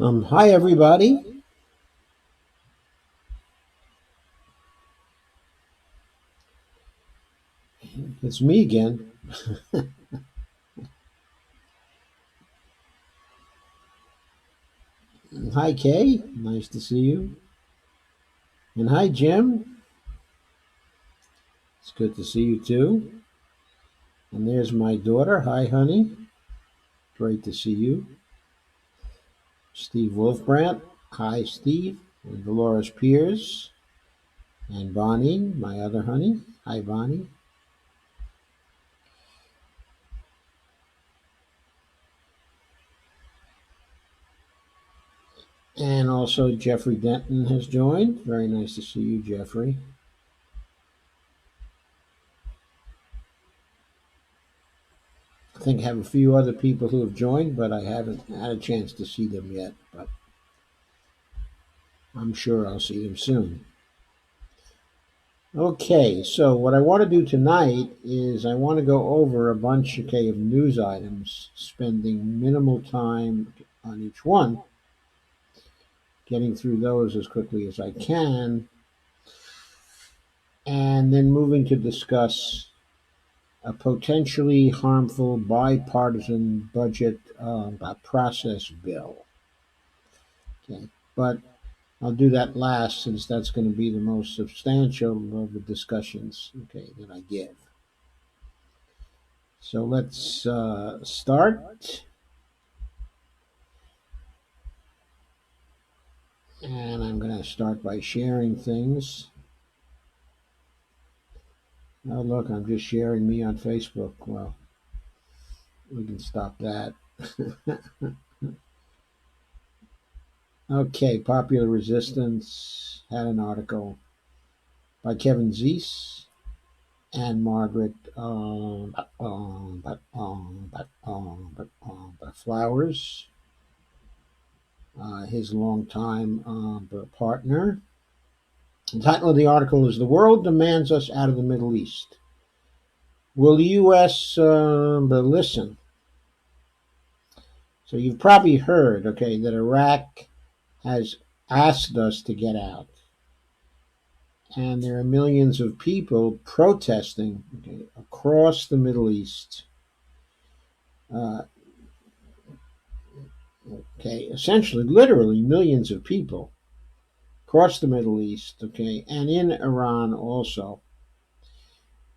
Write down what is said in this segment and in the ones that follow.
Hi everybody. It's me again. Hi Kay. Nice to see you. And hi Jim. It's good to see you too. And there's my daughter. Hi honey. Great to see you. Steve Wolfbrandt. Hi Steve. And Dolores Piers. And Bonnie, my other honey. Hi Bonnie. And also Jeffrey Denton has joined. Very nice to see you, Jeffrey. I think I have a few other people who have joined, but I haven't had a chance to see them yet. But I'm sure I'll see them soon. Okay, so what I want to do tonight is I want to go over a bunch, okay, of news items, spending minimal time on each one, getting through those as quickly as I can, and then moving to discuss a potentially harmful bipartisan budget process bill. Okay, but I'll do that last since that's going to be the most substantial of the discussions, okay, that I give. So let's start. And I'm going to start by sharing things. Oh, look, I'm just sharing me on Facebook. Well, we can stop that. Okay, Popular Resistance had an article by Kevin Zeese and Margaret Flowers, his longtime partner. The title of the article is "The World Demands Us Out of the Middle East. Will the U.S. Listen?" So you've probably heard, okay, that Iraq has asked us to get out. And there are millions of people protesting, okay, across the Middle East. Uh, okay, essentially, literally millions of people across the Middle East, okay, and in Iran also.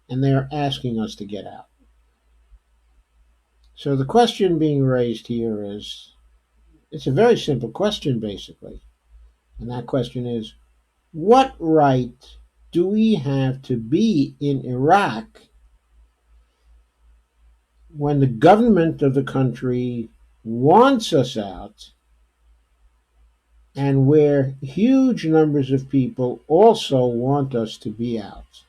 And they're asking us to get out. So the question being raised here is it's a very simple question, basically. And that question is what right do we have to be in Iraq when the government of the country wants us out and where huge numbers of people also want us to be out?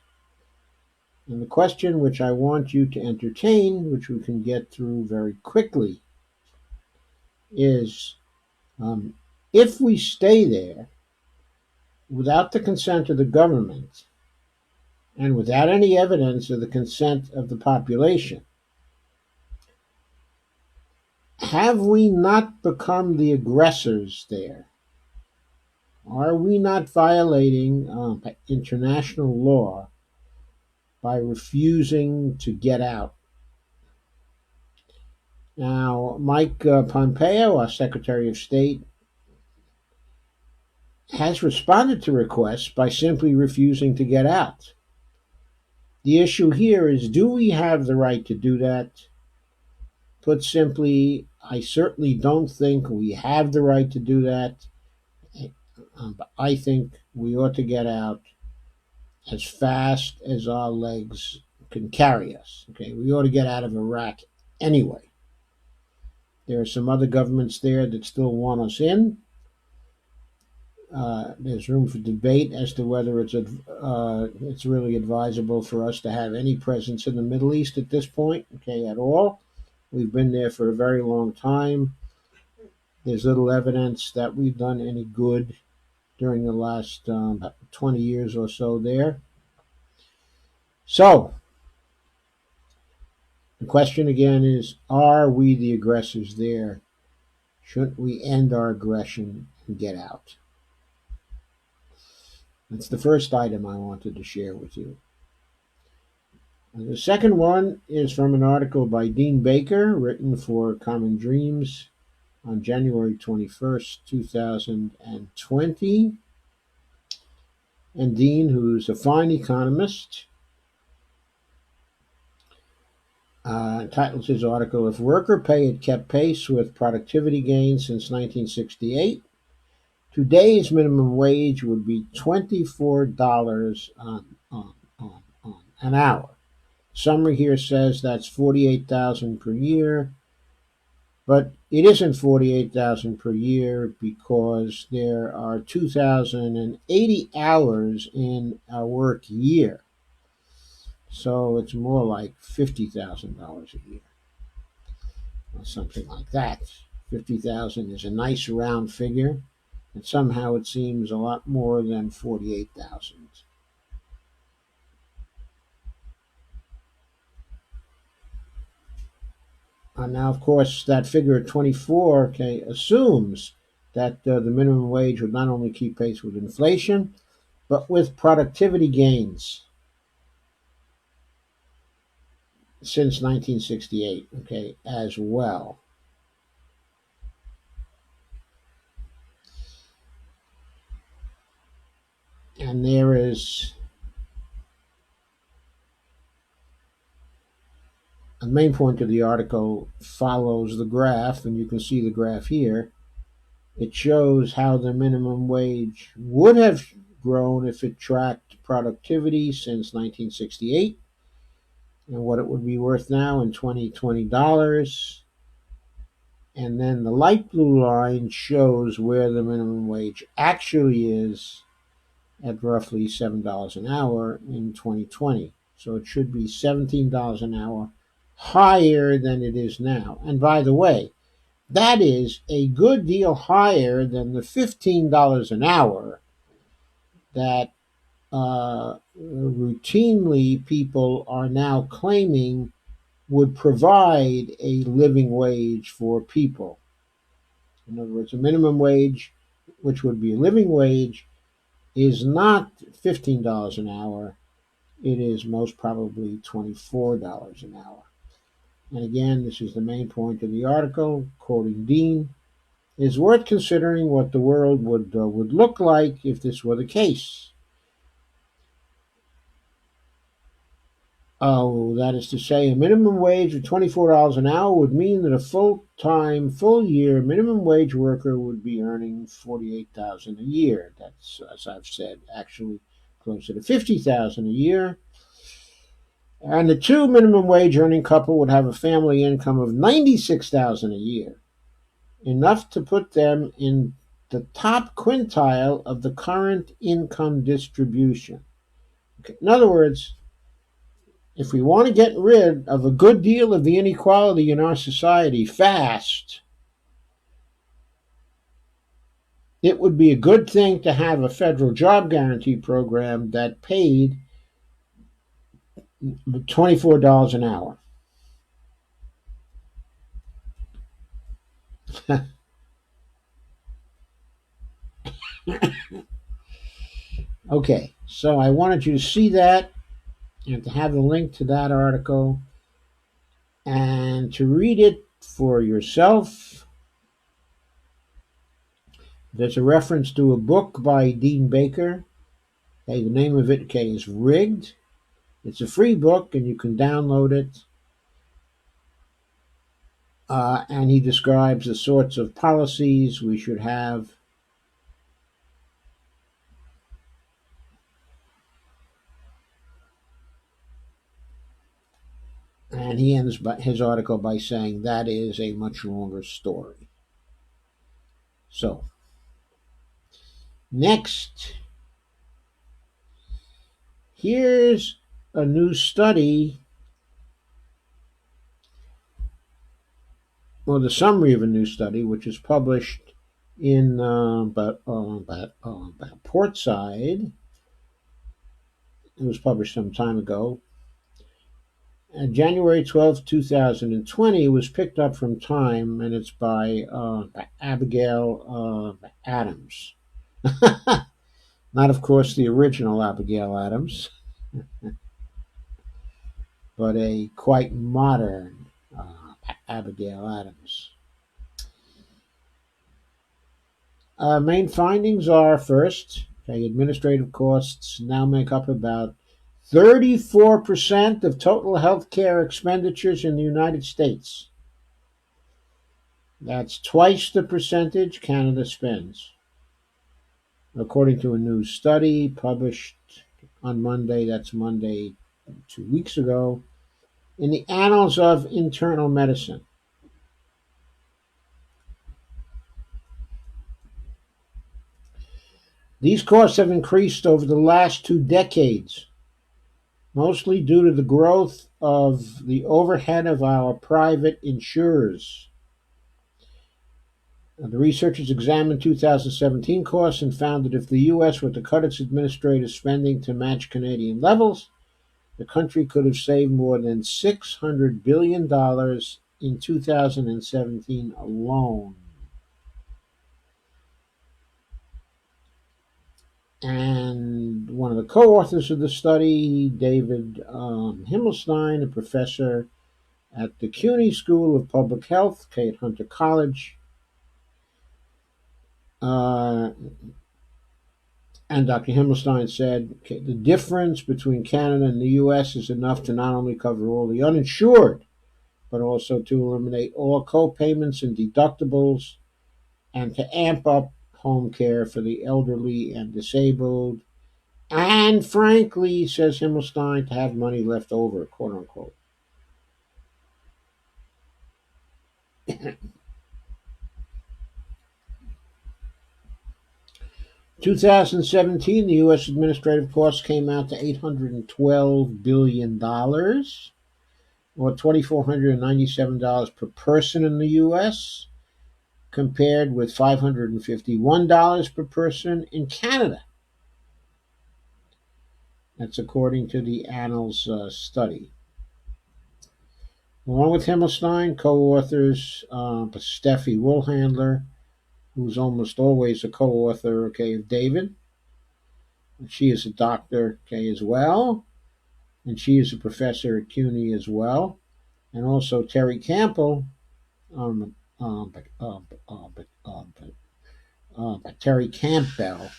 And the question which I want you to entertain, which we can get through very quickly, is um, if we stay there without the consent of the government and without any evidence of the consent of the population, have we not become the aggressors there? Are we not violating international law by refusing to get out? Now, Mike Pompeo, our Secretary of State, has responded to requests by simply refusing to get out. The issue here is do we have the right to do that? Put simply, I certainly don't think we have the right to do that. But I think we ought to get out as fast as our legs can carry us. Okay, we ought to get out of Iraq anyway. There are some other governments there that still want us in. There's room for debate as to whether it's really advisable for us to have any presence in the Middle East at this point, okay, at all. We've been there for a very long time. There's little evidence that we've done any good during the last 20 years or so there. So, the question again is are we the aggressors there? Shouldn't we end our aggression and get out? That's the first item I wanted to share with you. And the second one is from an article by Dean Baker, written for Common Dreams on January 21st, 2020. And Dean, who's a fine economist, titles his article, If Worker Pay Had Kept Pace with Productivity Gains Since 1968, today's minimum wage would be $24 on an hour. Summary here says that's $48,000 per year, but it isn't $48,000 per year because there are 2,080 hours in a work year. So it's more like $50,000 a year, or something like that. 50,000 is a nice round figure, and somehow it seems a lot more than 48,000. Now, of course, that figure of 24, okay, assumes that the minimum wage would not only keep pace with inflation, but with productivity gains since 1968, okay, as well. And there is the main point of the article follows the graph, and you can see the graph here. It shows how the minimum wage would have grown if it tracked productivity since 1968 and what it would be worth now in 2020 dollars. And then the light blue line shows where the minimum wage actually is at roughly $7 an hour in 2020. So it should be $17 an hour higher than it is now. And by the way, that is a good deal higher than the $15 an hour that routinely people are now claiming would provide a living wage for people. In other words, a minimum wage, which would be a living wage, is not $15 an hour. It is most probably $24 an hour. And again, this is the main point of the article, quoting Dean. It is worth considering what the world would look like if this were the case. Oh, that is to say, a minimum wage of $24 an hour would mean that a full-time, full-year minimum wage worker would be earning $48,000 a year. That's, as I've said, actually closer to $50,000 a year. And the two minimum wage earning couple would have a family income of $96,000 a year, enough to put them in the top quintile of the current income distribution. Okay. In other words, if we want to get rid of a good deal of the inequality in our society fast, it would be a good thing to have a federal job guarantee program that paid $24 an hour. Okay, so I wanted you to see that and to have the link to that article and to read it for yourself. There's a reference to a book by Dean Baker. Okay, the name of it, okay, is Rigged. It's a free book and you can download it. And he describes the sorts of policies we should have. And he ends his article by saying that is a much longer story. So, next, here's a new study, or the summary of a new study, which is published in Portside. It was published some time ago. January 12th, 2020, was picked up from Time, and it's by Abigail Adams. Not, of course, the original Abigail Adams, but a quite modern Abigail Adams. Main findings are first, okay, administrative costs now make up about 34% of total healthcare expenditures in the United States. That's twice the percentage Canada spends, according to a new study published on Monday. That's Monday 2 weeks ago, in the Annals of Internal Medicine. These costs have increased over the last 2 decades, mostly due to the growth of the overhead of our private insurers. The researchers examined 2017 costs and found that if the U.S. were to cut its administrative spending to match Canadian levels, the country could have saved more than $600 billion in 2017 alone. And one of the co-authors of the study, David Himmelstein, a professor at the CUNY School of Public Health, at Hunter College, and Dr. Himmelstein said, the difference between Canada and the U.S. is enough to not only cover all the uninsured, but also to eliminate all co-payments and deductibles, and to amp up home care for the elderly and disabled, and frankly, says Himmelstein, to have money left over, quote unquote. 2017, the U.S. administrative costs came out to $812 billion, or $2,497 per person in the U.S., compared with $551 per person in Canada. That's according to the Annals study. Along with Himmelstein, co-authors Steffi Woolhandler, who's almost always a co-author, of David. She is a doctor, as well, and she is a professor at CUNY as well. And also Terry Campbell, Terry Campbell,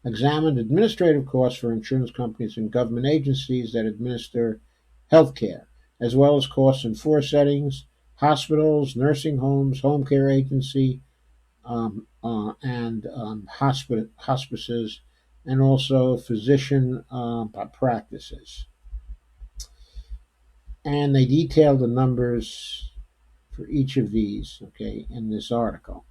examined administrative costs for insurance companies and government agencies that administer health care, as well as costs in 4 settings: hospitals, nursing homes, home care agency, and hospices, and also physician practices. And they detail the numbers for each of these, in this article.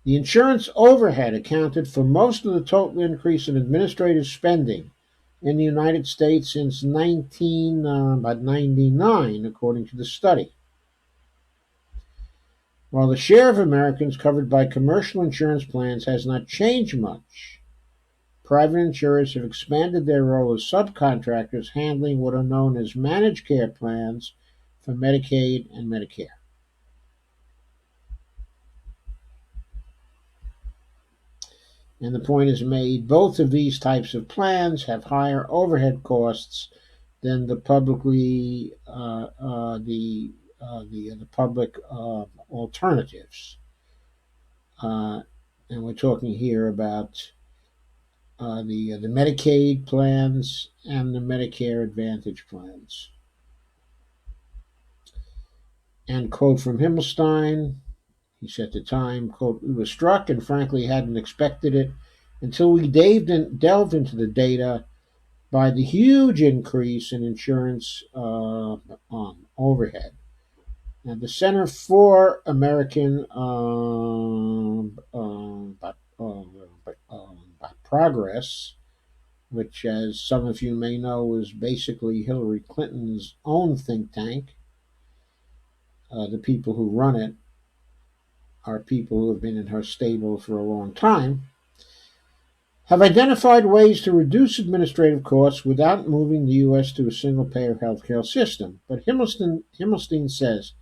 The insurance overhead accounted for most of the total increase in administrative spending in the United States since 1999, according to the study. While the share of Americans covered by commercial insurance plans has not changed much, private insurers have expanded their role as subcontractors, handling what are known as managed care plans for Medicaid and Medicare. And the point is made, both of these types of plans have higher overhead costs than the publicly the public alternatives. And we're talking here about the Medicaid plans and the Medicare Advantage plans. And quote from Himmelstein, he said at the time, quote, "We were struck and frankly hadn't expected it until we delved into the data by the huge increase in insurance overhead. And the Center for American Progress, which, as some of you may know, is basically Hillary Clinton's own think tank. The people who run it are people who have been in her stable for a long time, have identified ways to reduce administrative costs without moving the U.S. to a single-payer healthcare system. But Himmelstein says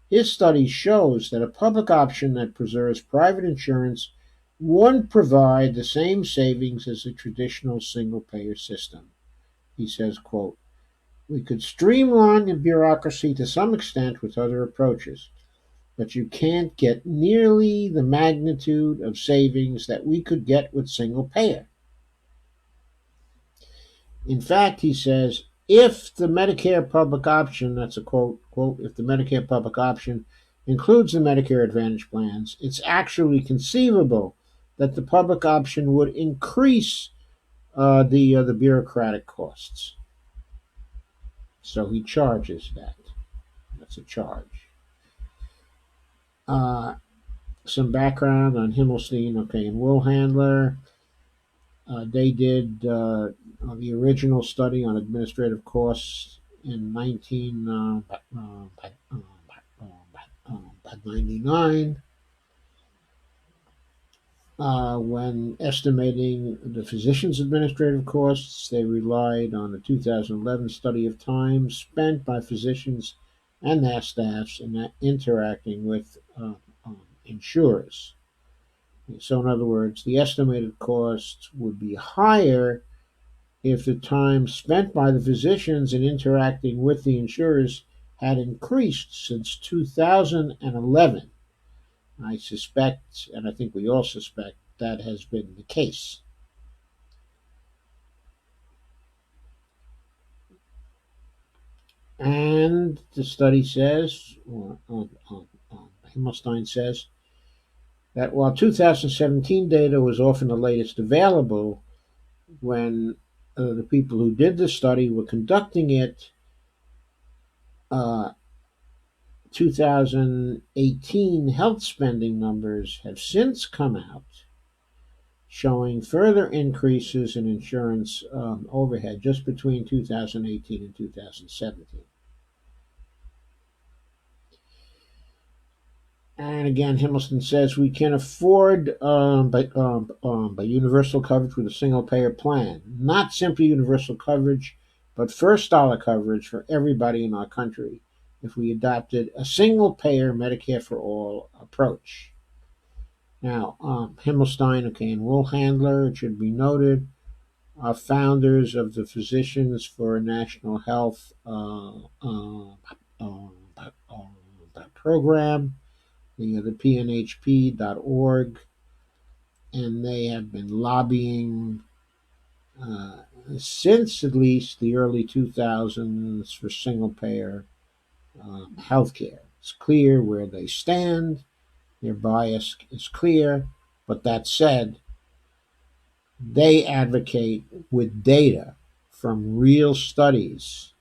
his study shows that a public option that preserves private insurance wouldn't provide the same savings as a traditional single-payer system. He says, quote, "We could streamline the bureaucracy to some extent with other approaches, but you can't get nearly the magnitude of savings that we could get with single-payer. In fact," he says, "if the Medicare public option," that's a quote, "if the Medicare public option includes the Medicare Advantage plans, it's actually conceivable that the public option would increase the bureaucratic costs." So he charges that. That's a charge. Uh, some background on Himmelstein, okay, and Woolhandler. They did the original study on administrative costs in 1999. When estimating the physician's administrative costs, they relied on a 2011 study of time spent by physicians and their staffs in interacting with insurers. So, in other words, the estimated costs would be higher if the time spent by the physicians in interacting with the insurers had increased since 2011. I suspect, and I think we all suspect, that has been the case. And the study says, Himmelstein says, that while 2017 data was often the latest available, when the people who did the study were conducting it, uh, 2018 health spending numbers have since come out showing further increases in insurance overhead just between 2018 and 2017. And again, Himmelstein says we can afford by universal coverage with a single payer plan. Not simply universal coverage, but first dollar coverage for everybody in our country if we adopted a single payer Medicare for all approach. Now, Himmelstein, okay, and Woolhandler, it should be noted, are founders of the Physicians for National Health program, the PNHP.org, and they have been lobbying since at least the early 2000s for single payer healthcare. It's clear where they stand, their bias is clear, but that said, they advocate with data from real studies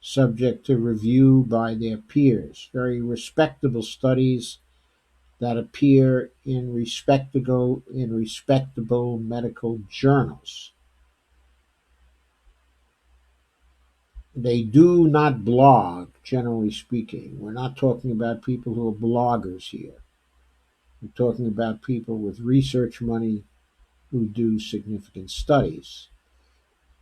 subject to review by their peers, very respectable studies that appear in respectable medical journals. They do not blog, generally speaking. We're not talking about people who are bloggers here. We're talking about people with research money who do significant studies.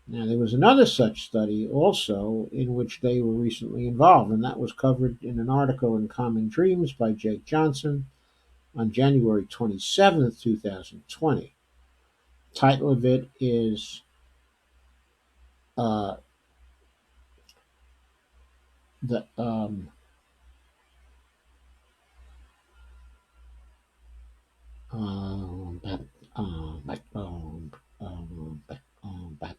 Now, there was another such study also in which they were recently involved, and that was covered in an article in Common Dreams by Jake Johnson on January 27th, 2020. The title of it is uh, the back, back, back.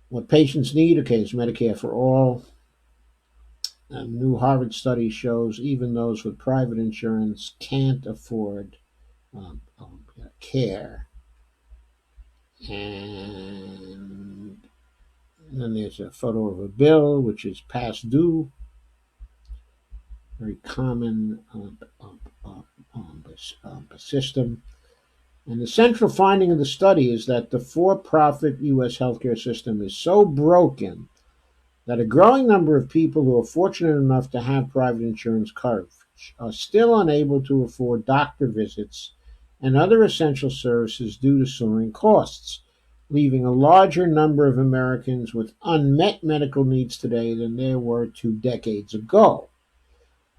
What patients need, okay, is Medicare for all. A new Harvard study shows even those with private insurance can't afford care. And then there's a photo of a bill which is past due. Very common system. And the central finding of the study is that the for-profit U.S. healthcare system is so broken that a growing number of people who are fortunate enough to have private insurance coverage are still unable to afford doctor visits and other essential services due to soaring costs, leaving a larger number of Americans with unmet medical needs today than there were 2 decades ago.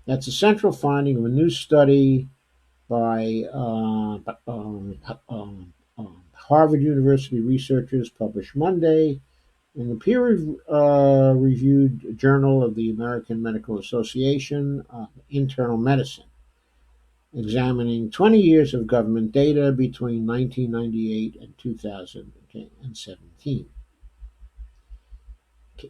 That's a central finding of a new study by Harvard University researchers published Monday in the peer-reviewed Journal of the American Medical Association, Internal Medicine, examining 20 years of government data between 1998 and 2017.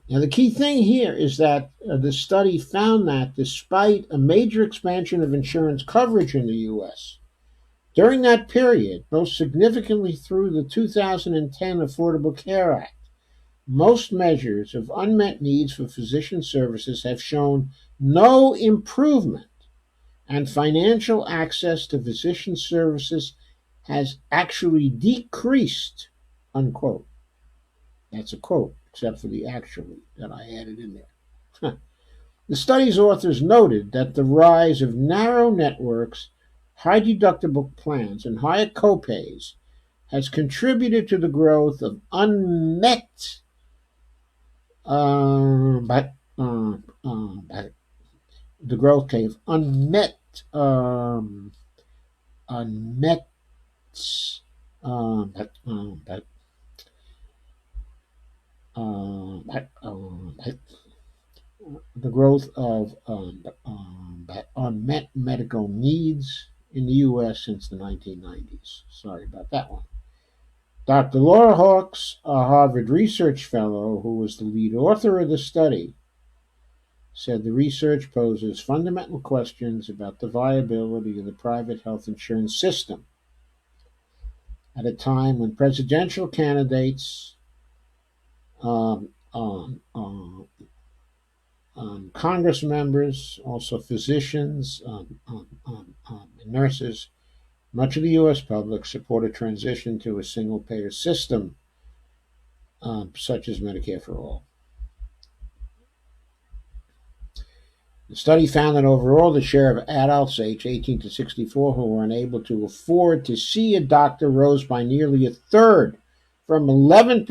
Now, the key thing here is that the study found that despite a major expansion of insurance coverage in the U.S., during that period, most significantly through the 2010 Affordable Care Act, most measures of unmet needs for physician services have shown no improvement, and financial access to physician services has actually decreased, unquote. That's a quote, except for the actually that I added in there. The study's authors noted that the rise of narrow networks, high deductible plans, and higher copays has contributed to the growth of unmet but the growth of unmet but, the growth of unmet medical needs in the U.S. since the 1990s. Sorry about that one. Dr. Laura Hawkes, a Harvard Research Fellow who was the lead author of the study, said the research poses fundamental questions about the viability of the private health insurance system at a time when presidential candidates, Congress members, also physicians, and nurses, much of the U.S. public support a transition to a single-payer system, such as Medicare for All. The study found that overall the share of adults aged 18 to 64 who were unable to afford to see a doctor rose by nearly a third, from 11%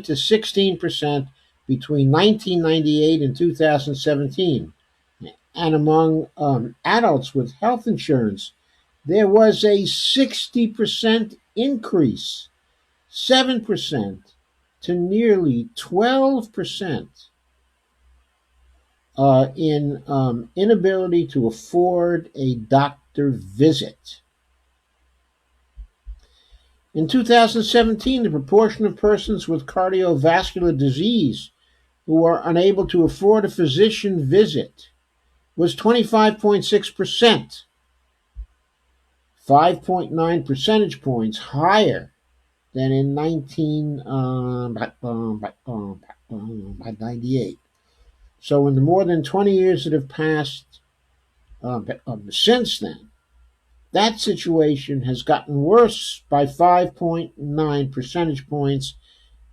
to 16% between 1998 and 2017. And among adults with health insurance, there was a 60% increase, 7% to nearly 12%. In inability to afford a doctor visit. In 2017, the proportion of persons with cardiovascular disease who are unable to afford a physician visit was 25.6%, 5.9 percentage points higher than in 1998. So in the more than 20 years that have passed since then, that situation has gotten worse by 5.9 percentage points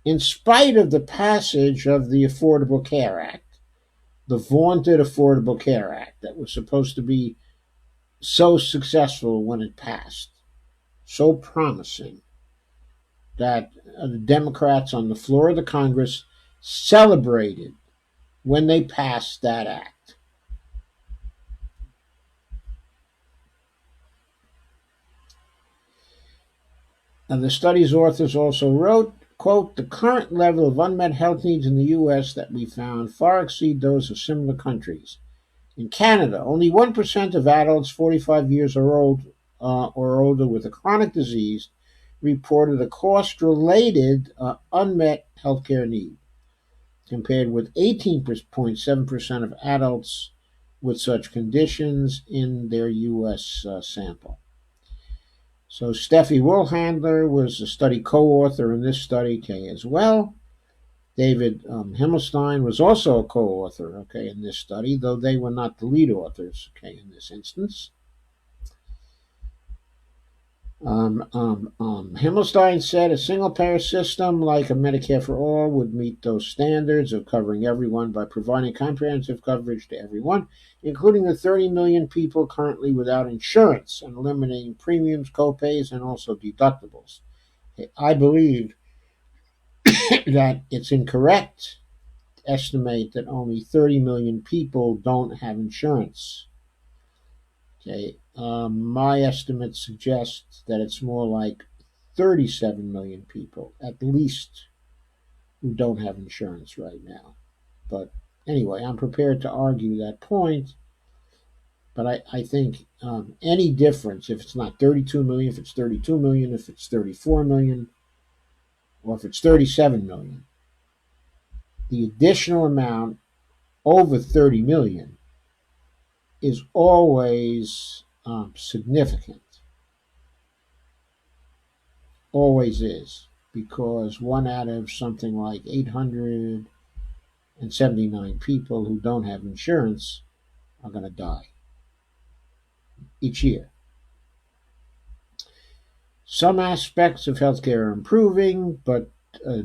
in spite of the passage of the Affordable Care Act, the vaunted Affordable Care Act that was supposed to be so successful when it passed, so promising, that the Democrats on the floor of the Congress celebrated when they passed that act. And the study's authors also wrote, quote, the current level of unmet health needs in the U.S. that we found far exceed those of similar countries. In Canada, only 1% of adults 45 years or older with a chronic disease reported a cost-related unmet healthcare need, compared with 18.7% of adults with such conditions in their U.S. sample. So Steffi Wohlhandler was a study co-author in this study, as well. David Himmelstein was also a co-author, in this study, though they were not the lead authors, in this instance. Himmelstein said a single payer system like a Medicare for All would meet those standards of covering everyone by providing comprehensive coverage to everyone, including the 30 million people currently without insurance, and eliminating premiums, copays, and also deductibles. I believe that it's incorrect to estimate that only 30 million people don't have insurance. Okay, my estimates suggest that it's more like 37 million people, at least, who don't have insurance right now. But anyway, I'm prepared to argue that point. But I think any difference, if it's not 32 million, if it's 32 million, if it's 34 million, or if it's 37 million, the additional amount over 30 million is always significant. Always is. Because one out of something like 879 people who don't have insurance are going to die each year. Some aspects of healthcare are improving, but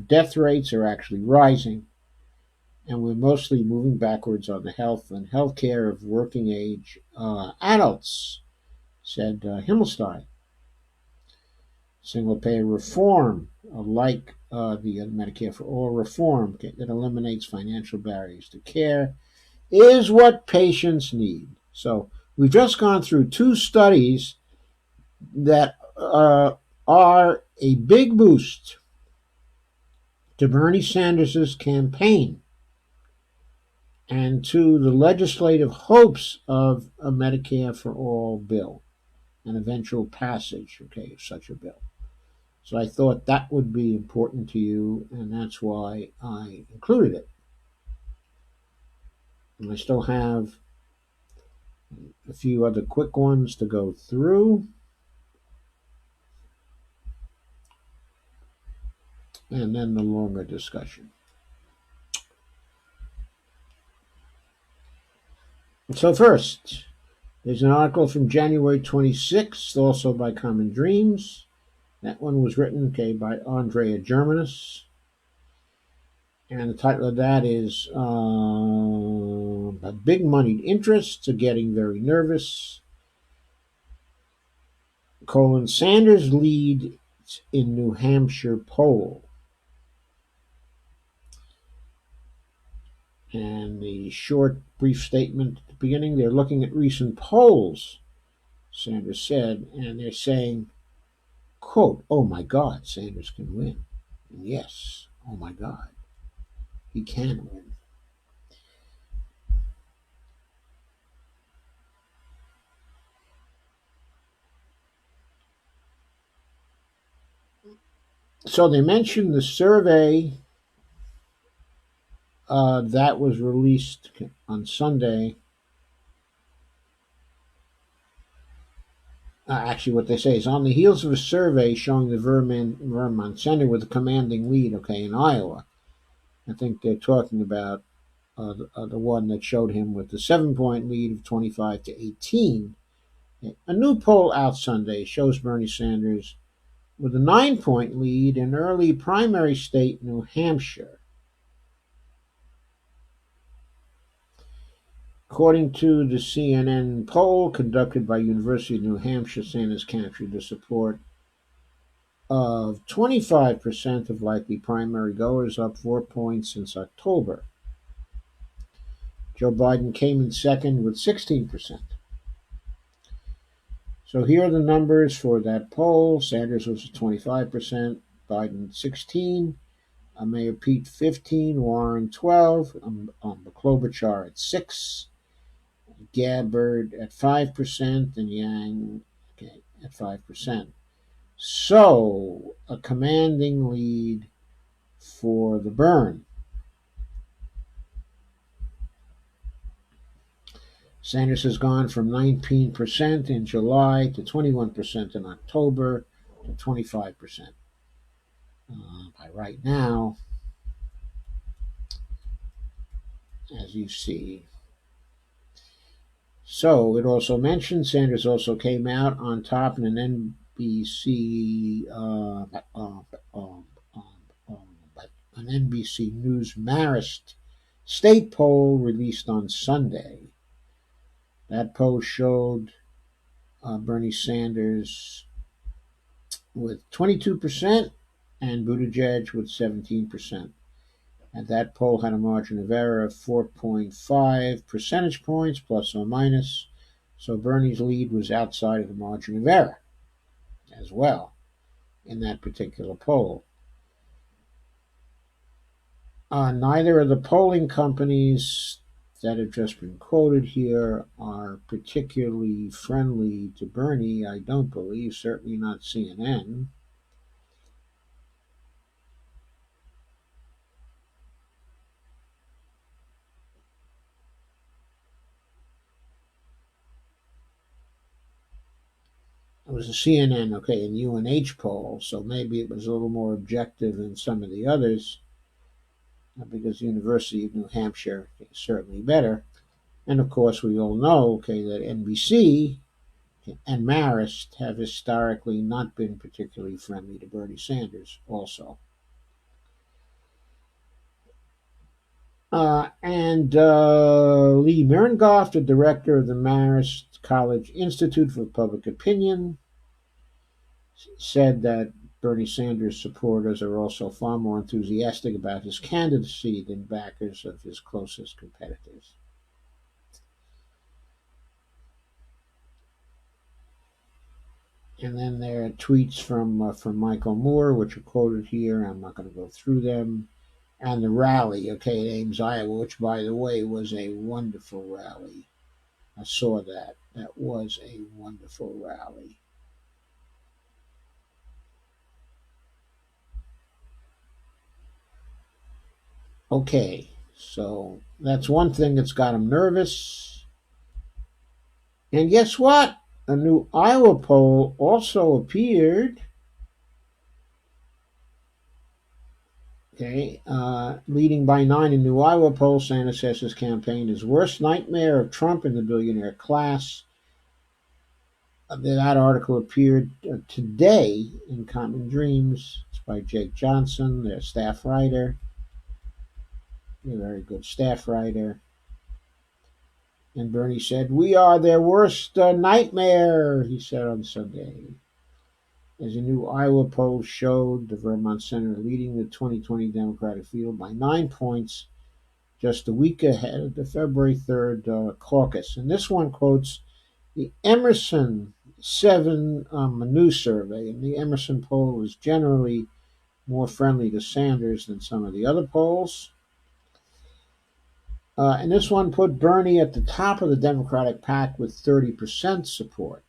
death rates are actually rising, and we're mostly moving backwards on the health and healthcare of working age adults, said Himmelstein. Single payer reform, like the Medicare for All reform that eliminates financial barriers to care, is what patients need. So we've just gone through two studies that are a big boost to Bernie Sanders' campaign and to the legislative hopes of a Medicare for All bill and eventual passage, okay, of such a bill. So I thought that would be important to you, and that's why I included it. And I still have a few other quick ones to go through, and then the longer discussion. So first, there's an article from January 26th, also by Common Dreams. That one was written, by Andrea Germanis. And the title of that is Big Moneyed Interests Are Getting Very Nervous. Sanders lead in New Hampshire poll. And the short, brief statement at the beginning, they're looking at recent polls, Sanders said, and they're saying, quote, "Oh my God, Sanders can win." And yes, oh my God, he can win. So they mentioned the survey that was released on Sunday. Actually, what they say is on the heels of a survey showing the Vermont senator with a commanding lead, in Iowa. I think they're talking about the one that showed him with the 7-point lead of 25 to 18. A new poll out Sunday shows Bernie Sanders with a 9-point lead in early primary state New Hampshire. According to the CNN poll conducted by University of New Hampshire, Sanders captured the support of 25% of likely primary goers, up 4 points since October. Joe Biden came in second with 16%. So here are the numbers for that poll. Sanders was 25%, Biden 16%, Mayor Pete 15%, Warren 12%, Klobuchar at 6%, Gabbard at 5%, and Yang at 5%. So a commanding lead for the burn. Sanders has gone from 19% in July to 21% in October to 25% by right now, as you see. So it also mentioned Sanders also came out on top in an um, um, um, an NBC News Marist state poll released on Sunday. That poll showed Bernie Sanders with 22% and Buttigieg with 17%. And that poll had a margin of error of 4.5 percentage points, plus or minus. So Bernie's lead was outside of the margin of error as well in that particular poll. Neither of the polling companies that have just been quoted here are particularly friendly to Bernie, I don't believe, certainly not CNN. It was a CNN, okay, and UNH poll, so maybe it was a little more objective than some of the others, because the University of New Hampshire is certainly better. And of course, we all know, okay, that NBC and Marist have historically not been particularly friendly to Bernie Sanders, also. And Lee Mirengoff, the director of the Marist College Institute for Public Opinion, said that Bernie Sanders supporters are also far more enthusiastic about his candidacy than backers of his closest competitors. And then there are tweets from Michael Moore, which are quoted here. I'm not going to go through them. And the rally, okay, at Ames, Iowa, which, by the way, was a wonderful rally. I saw that. That was a wonderful rally. Okay, so that's one thing that's got him nervous. And guess what? A new Iowa poll also appeared. Okay, leading by 9 in new Iowa poll, Sanders says his campaign is worst nightmare of Trump and the billionaire class. That article appeared today in Common Dreams. It's by Jake Johnson, their staff writer. A very good staff writer. And Bernie said, "We are their worst nightmare," he said on Sunday. As a new Iowa poll showed, the Vermont senator leading the 2020 Democratic field by 9 points, just a week ahead of the February 3rd caucus. And this one quotes the Emerson 7 Manu survey. And the Emerson poll is generally more friendly to Sanders than some of the other polls. And this one put Bernie at the top of the Democratic pack with 30% support,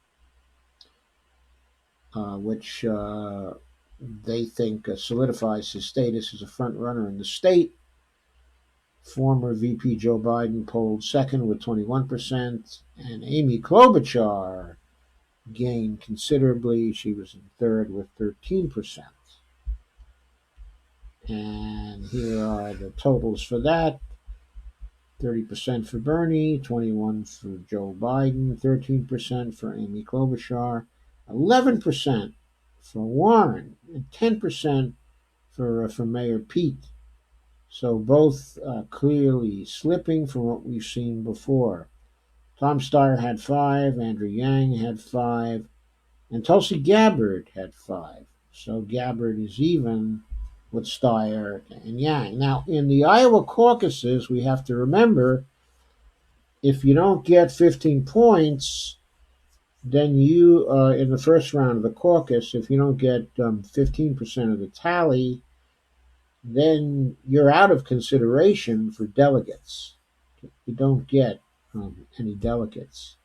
which they think solidifies his status as a front runner in the state. Former VP Joe Biden polled second with 21%, and Amy Klobuchar gained considerably. She was in third with 13%. And here are the totals for that. 30% for Bernie, 21% for Joe Biden, 13% for Amy Klobuchar, 11% for Warren, and 10% for Mayor Pete. So both clearly slipping from what we've seen before. Tom Steyer had 5, Andrew Yang had 5, and Tulsi Gabbard had 5. So Gabbard is even with Steyer and Yang. Now, in the Iowa caucuses, we have to remember, if you don't get 15 points, then you, in the first round of the caucus, if you don't get 15% of the tally, then you're out of consideration for delegates. You don't get any delegates.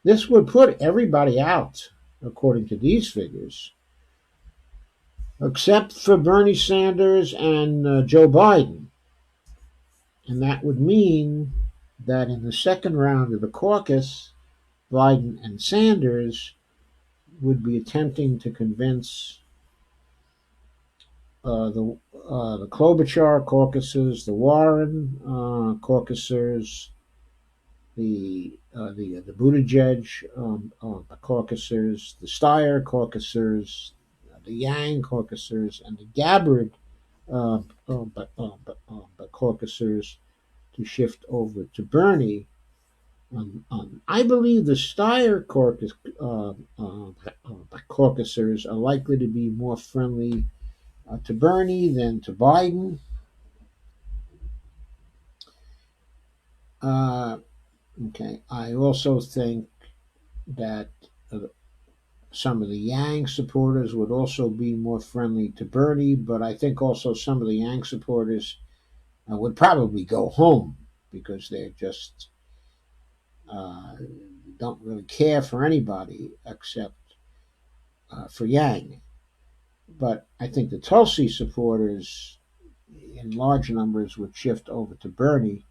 This would put everybody out, according to these figures, except for Bernie Sanders and Joe Biden. And that would mean that in the second round of the caucus, Biden and Sanders would be attempting to convince the Klobuchar caucuses, the Warren caucuses, the the Buttigieg caucusers, the Steyer caucusers, the Yang caucusers, and the Gabbard caucusers to shift over to Bernie. I believe the Steyer caucusers are likely to be more friendly to Bernie than to Biden. Uh, okay, I also think that some of the Yang supporters would also be more friendly to Bernie, but I think also some of the Yang supporters would probably go home because they're just uh, don't really care for anybody except for Yang. But I think the Tulsi supporters, in large numbers, would shift over to Bernie.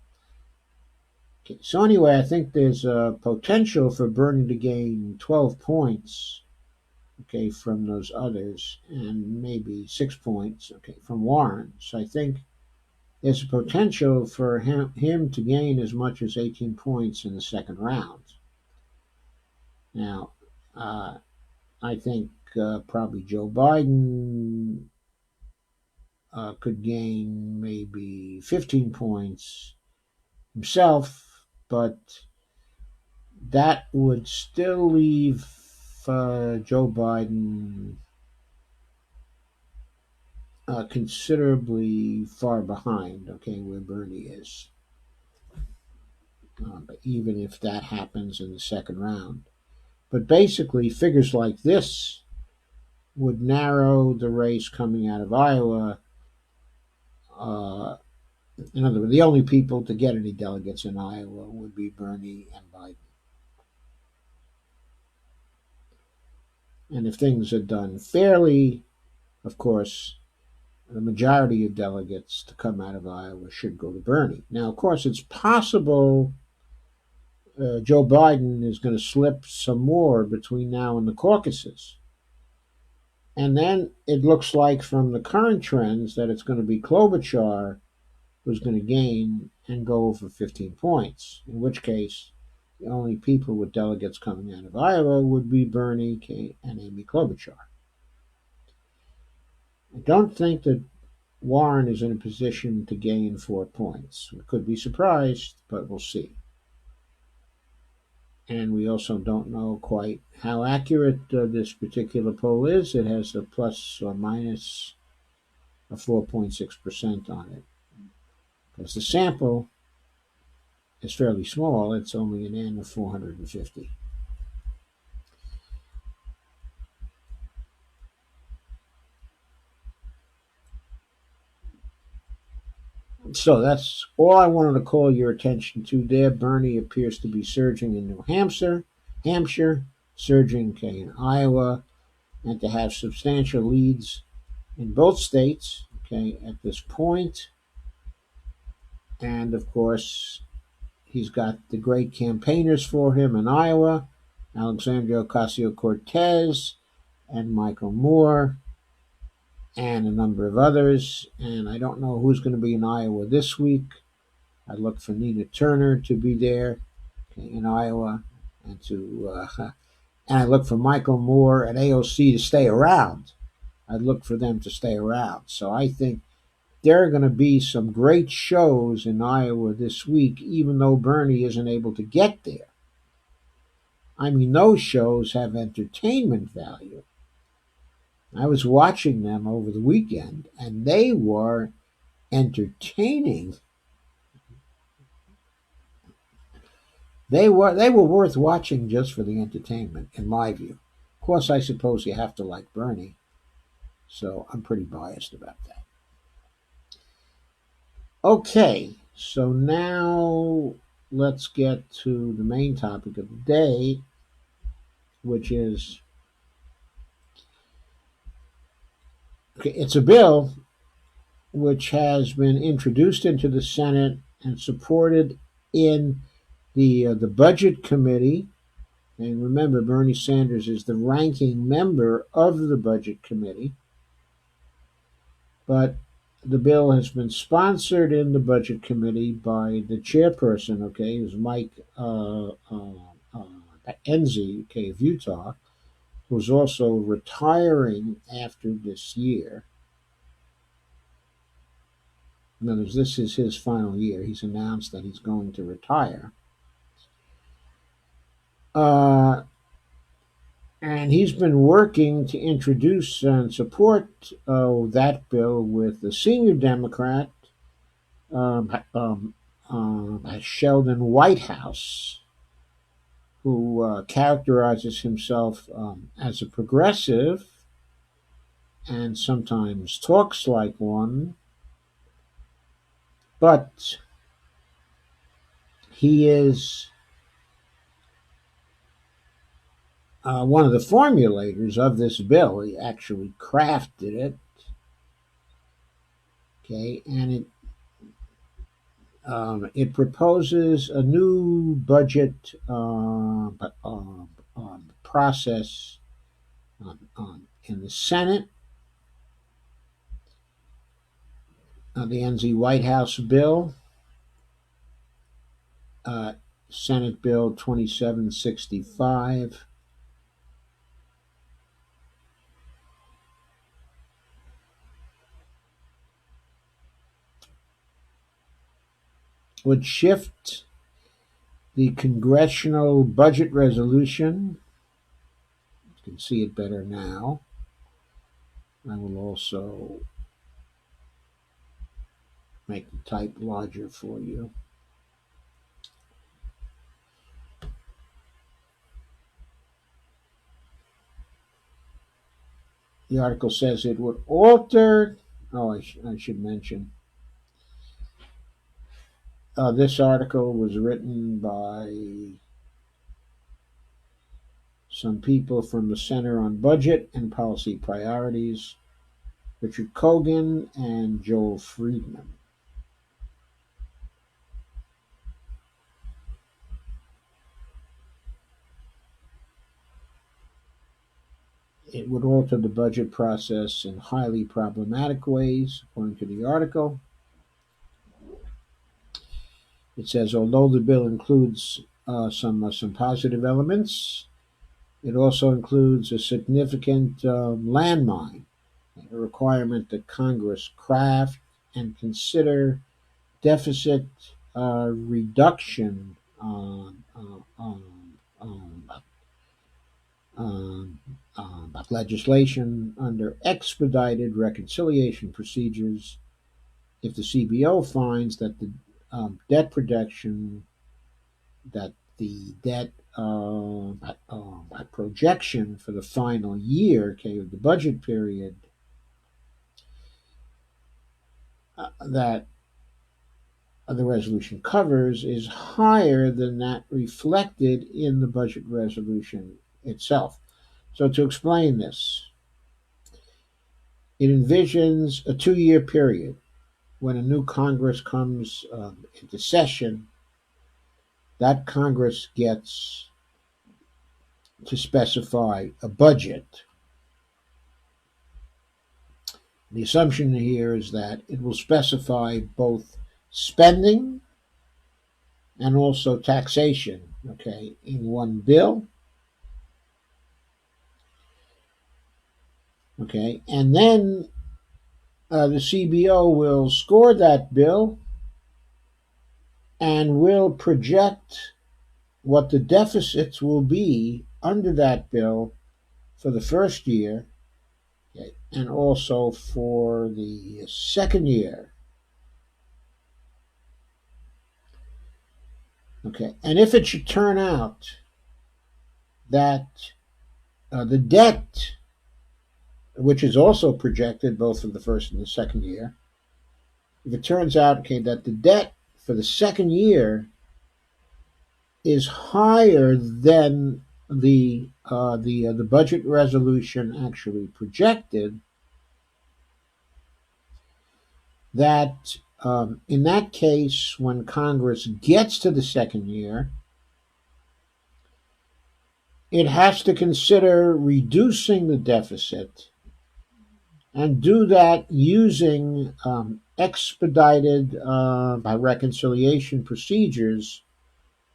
Okay, so anyway, I think there's a potential for Bernie to gain 12 points, okay, from those others, and maybe 6 points, okay, from Warren. So I think there's a potential for him to gain as much as 18 points in the second round. Now, I think probably Joe Biden could gain maybe 15 points himself, but that would still leave Joe Biden considerably far behind, okay, where Bernie is. Even if that happens in the second round. But basically, figures like this would narrow the race coming out of Iowa. In other words, the only people to get any delegates in Iowa would be Bernie and Biden. And if things are done fairly, of course, the majority of delegates to come out of Iowa should go to Bernie. Now, of course, it's possible Joe Biden is going to slip some more between now and the caucuses. And then it looks like from the current trends that it's going to be Klobuchar who's going to gain and go over 15 points, in which case the only people with delegates coming out of Iowa would be Bernie and Amy Klobuchar. I don't think that Warren is in a position to gain 4 points. We could be surprised, but we'll see. And we also don't know quite how accurate this particular poll is. It has a plus or minus a 4.6% on it. Because the sample is fairly small, it's only an N of 450. So that's all I wanted to call your attention to there. Bernie appears to be surging in New Hampshire, surging in Iowa, and to have substantial leads in both states, okay, at this point. And of course, he's got the great campaigners for him in Iowa, Alexandria Ocasio-Cortez and Michael Moore, and a number of others. And I don't know who's going to be in Iowa this week. I look for Nina Turner to be there in Iowa, and I look for Michael Moore and AOC to stay around. I look for them to stay around. So I think there are going to be some great shows in Iowa this week, even though Bernie isn't able to get there. I mean, those shows have entertainment value. I was watching them over the weekend, and they were entertaining. They were worth watching just for the entertainment, in my view. Of course, I suppose you have to like Bernie, so I'm pretty biased about that. Okay, so now let's get to the main topic of the day, which is it's a bill which has been introduced into the Senate and supported in the Budget Committee. And remember, Bernie Sanders is the ranking member of the Budget Committee. But The bill has been sponsored in the Budget Committee by the chairperson, okay, who's Mike Enzi, okay, of Utah, who's also retiring after this year. In other words, this is his final year. He's announced that he's going to retire. Uh, and he's been working to introduce and support that bill with the senior Democrat, Sheldon Whitehouse, who characterizes himself as a progressive and sometimes talks like one, but he is one of the formulators of this bill. He actually crafted it, okay, and it proposes a new budget process in the Senate. The NZ White House bill, uh, Senate Bill 2765, would shift the congressional budget resolution. You can see it better now. I will also make the type larger for you. The article says it would alter. Oh, I should mention. This article was written by some people from the Center on Budget and Policy Priorities, Richard Kogan and Joel Friedman. It would alter the budget process in highly problematic ways, according to the article. It says, although the bill includes some positive elements, it also includes a significant landmine, a requirement that Congress craft and consider deficit reduction legislation under expedited reconciliation procedures if the CBO finds that the debt projection, that the debt projection for the final year, okay, of the budget period, that the resolution covers is higher than that reflected in the budget resolution itself. So to explain this, it envisions a 2-year period when a new Congress comes into session. That Congress gets to specify a budget. The assumption here is that it will specify both spending and also taxation, okay, in one bill. Okay, and then the CBO will score that bill and will project what the deficits will be under that bill for the first year, okay, and also for the second year. Okay, and if it should turn out that the debt, which is also projected both for the first and the second year, if it turns out, okay, that the debt for the second year is higher than the budget resolution actually projected, that in that case, when Congress gets to the second year, it has to consider reducing the deficit and do that using expedited by reconciliation procedures,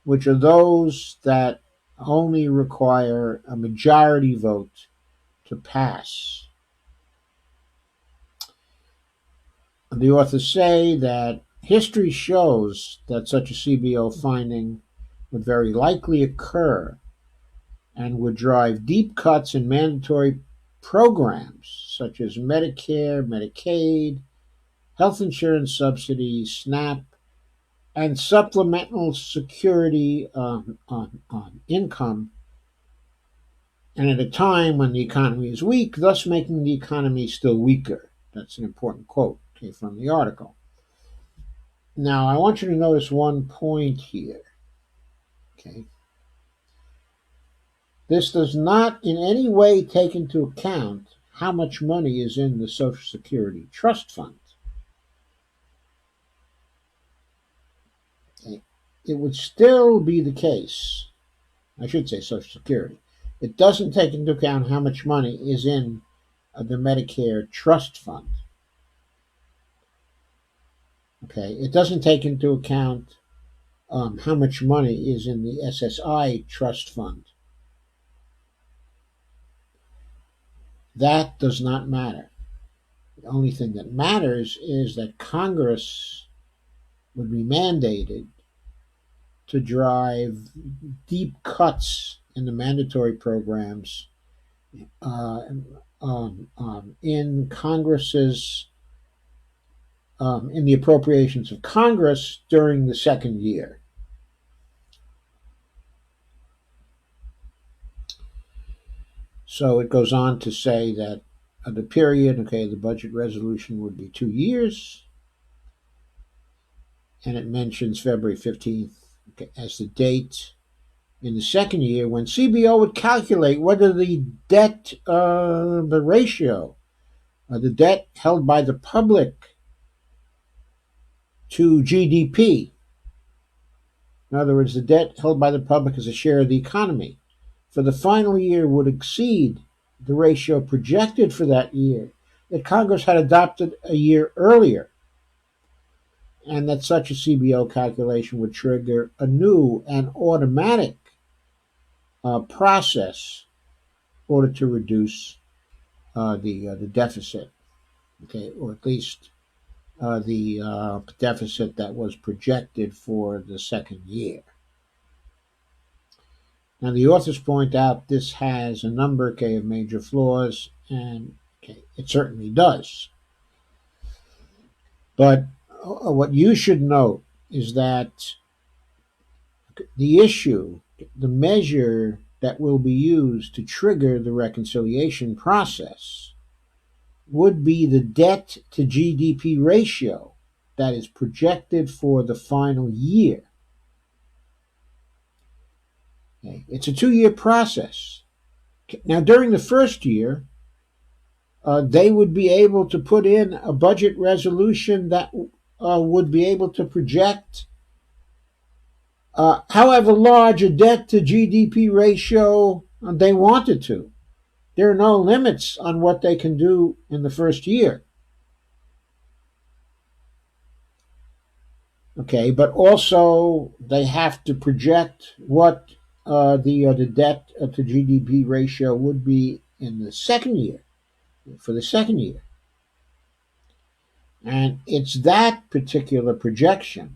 which are those that only require a majority vote to pass. The authors say that history shows that such a CBO finding would very likely occur and would drive deep cuts in mandatory programs such as Medicare, Medicaid, health insurance subsidies, SNAP, and supplemental security on income, and at a time when the economy is weak, thus making the economy still weaker. That's an important quote, okay, from the article. Now, I want you to notice one point here. Okay, this does not in any way take into account how much money is in the Social Security Trust Fund. Okay, it would still be the case. I should say Social Security. It doesn't take into account how much money is in the Medicare Trust Fund. Okay, it doesn't take into account how much money is in the SSI Trust Fund. That does not matter. The only thing that matters is that Congress would be mandated to drive deep cuts in the mandatory programs uh, in Congress's in the appropriations of Congress during the second year. So it goes on to say that the period, okay, the budget resolution would be 2 years, and it mentions February 15th as the date in the second year when CBO would calculate whether the debt, the ratio, the debt held by the public to GDP, in other words, the debt held by the public as a share of the economy, for the final year would exceed the ratio projected for that year that Congress had adopted a year earlier, and that such a CBO calculation would trigger a new and automatic process in order to reduce the deficit, okay, or at least the deficit that was projected for the second year. Now, the authors point out this has a number, okay, of major flaws, and okay, it certainly does. But what you should note is that the issue, the measure that will be used to trigger the reconciliation process, would be the debt to GDP ratio that is projected for the final year. Okay. It's a 2 year process. Now, during the first year, they would be able to put in a budget resolution that would be able to project however large a debt to GDP ratio they wanted to. There are no limits on what they can do in the first year. Okay, but also they have to project what the debt to GDP ratio would be in the second year, for the second year. And it's that particular projection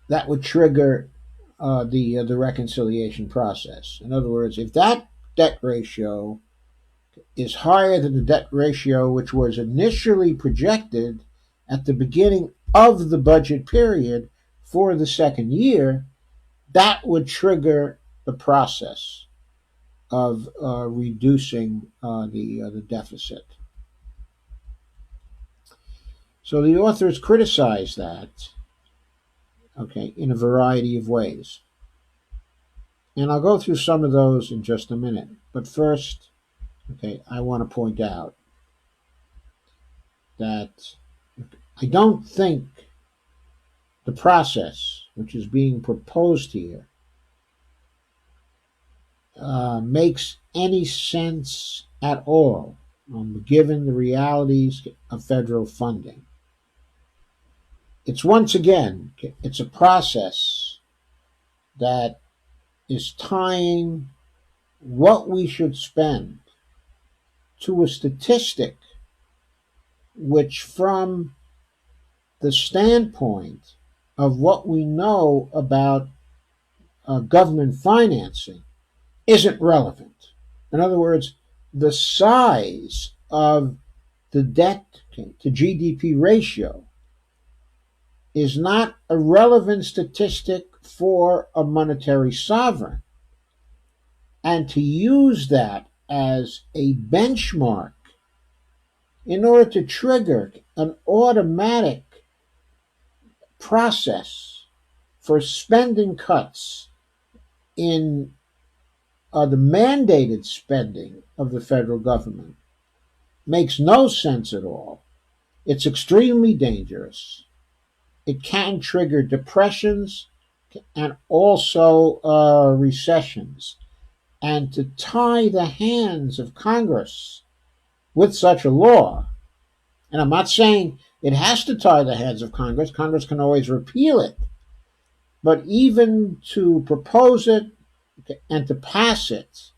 that would trigger the reconciliation process. In other words, if that debt ratio is higher than the debt ratio which was initially projected at the beginning of the budget period for the second year, that would trigger the process of reducing the deficit. So the authors criticize that, okay, in a variety of ways. And I'll go through some of those in just a minute. But first, okay, I want to point out that I don't think the process which is being proposed here makes any sense at all, given the realities of federal funding. It's once again, it's a process that is tying what we should spend to a statistic which, from the standpoint of what we know about government financing, isn't relevant. In other words, the size of the debt to GDP ratio is not a relevant statistic for a monetary sovereign. And to use that as a benchmark in order to trigger an automatic process for spending cuts in the mandated spending of the federal government makes no sense at all. It's extremely dangerous. It can trigger depressions and also recessions. And to tie the hands of Congress with such a law, and I'm not saying it has to tie the hands of Congress, Congress can always repeal it, but even to propose it and to pass it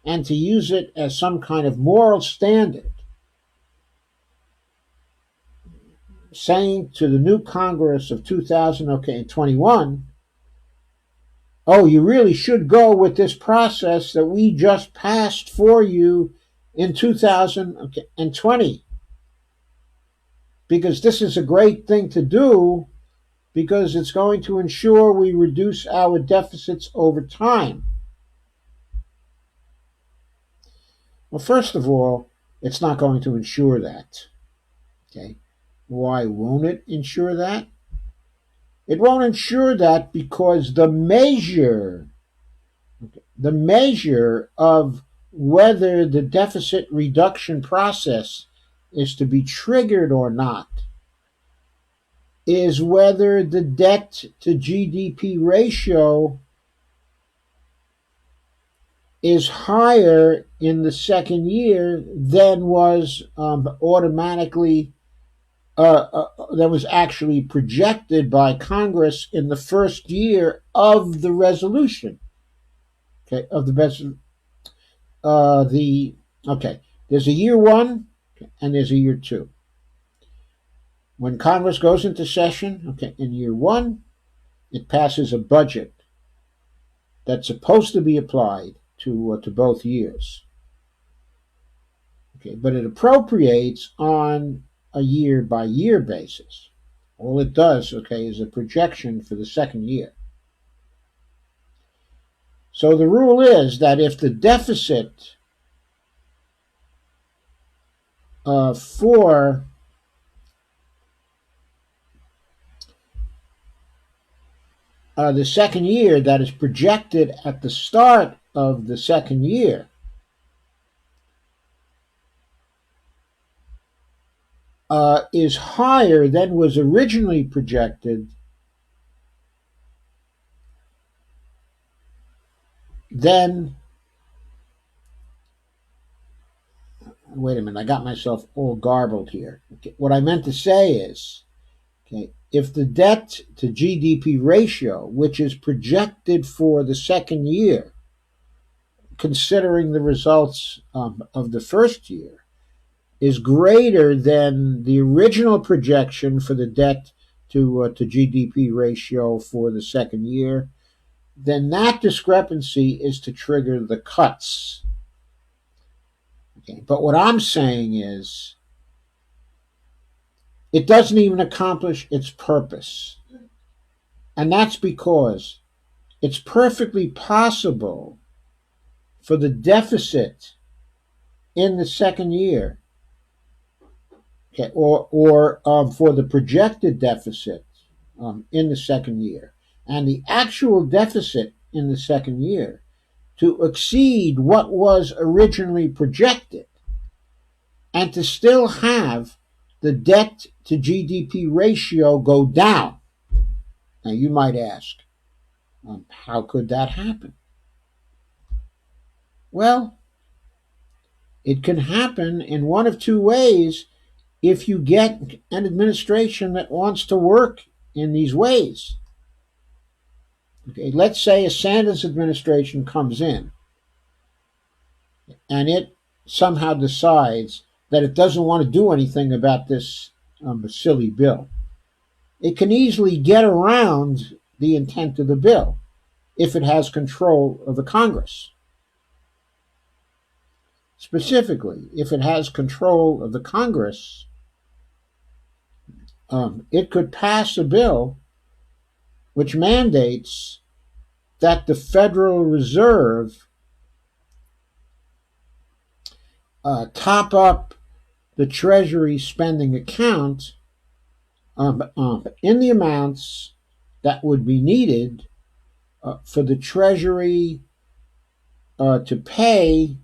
and to use it as some kind of moral standard, saying to the new Congress of 2021, oh, you really should go with this process that we just passed for you in 2020, because this is a great thing to do, because it's going to ensure we reduce our deficits over time. Well, first of all, it's not going to ensure that. Okay. Why won't it ensure that? It won't ensure that because the measure of whether the deficit reduction process is to be triggered or not is whether the debt to GDP ratio is higher in the second year than was automatically that was actually projected by Congress in the first year of the resolution. Okay, of the best. There's a year one and there's a year two. When Congress goes into session, in year one, it passes a budget that's supposed to be applied to both years. Okay, but it appropriates on a year by year basis. All it does, is a projection for the second year. So the rule is that if the deficit for the second year that is projected at the start of the second year is higher than was originally projected, then, wait a minute, I got myself all garbled here. Okay, what I meant to say is, if the debt to GDP ratio, which is projected for the second year, considering the results of the first year, is greater than the original projection for the debt to GDP ratio for the second year, then that discrepancy is to trigger the cuts. Okay, but what I'm saying is it doesn't even accomplish its purpose. And that's because it's perfectly possible for the deficit in the second year, or for the projected deficit in the second year, and the actual deficit in the second year to exceed what was originally projected, and to still have the debt to GDP ratio go down. Now you might ask, how could that happen? Well, it can happen in one of two ways if you get an administration that wants to work in these ways. Okay, let's say a Sanders administration comes in and it somehow decides that it doesn't want to do anything about this silly bill. It can easily get around the intent of the bill if it has control of the Congress. Specifically, if it has control of the Congress, it could pass a bill which mandates that the Federal Reserve top up the Treasury spending account in the amounts that would be needed for the Treasury to pay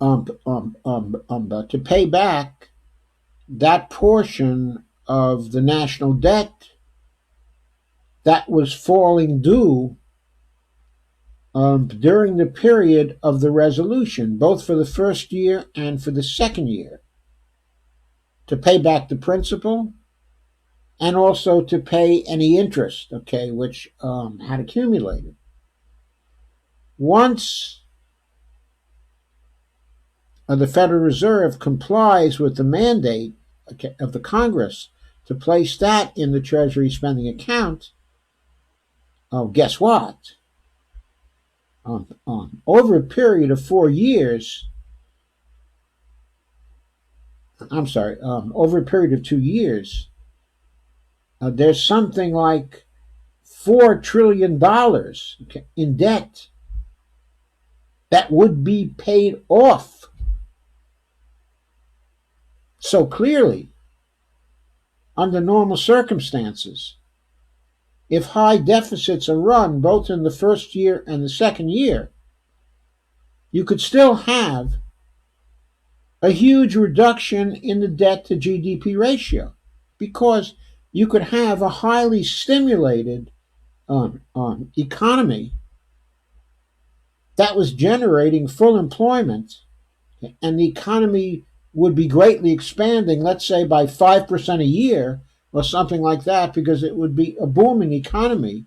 to pay back that portion of the national debt that was falling due during the period of the resolution, both for the first year and for the second year, to pay back the principal and also to pay any interest, okay, which had accumulated. Once the Federal Reserve complies with the mandate of the Congress to place that in the Treasury spending account, guess what? Over a period of 4 years, over a period of 2 years, there's something like $4 trillion in debt that would be paid off. So clearly, under normal circumstances, if high deficits are run both in the first year and the second year, you could still have a huge reduction in the debt to GDP ratio because you could have a highly stimulated economy that was generating full employment, and the economy would be greatly expanding, let's say by 5% a year or something like that, because it would be a booming economy.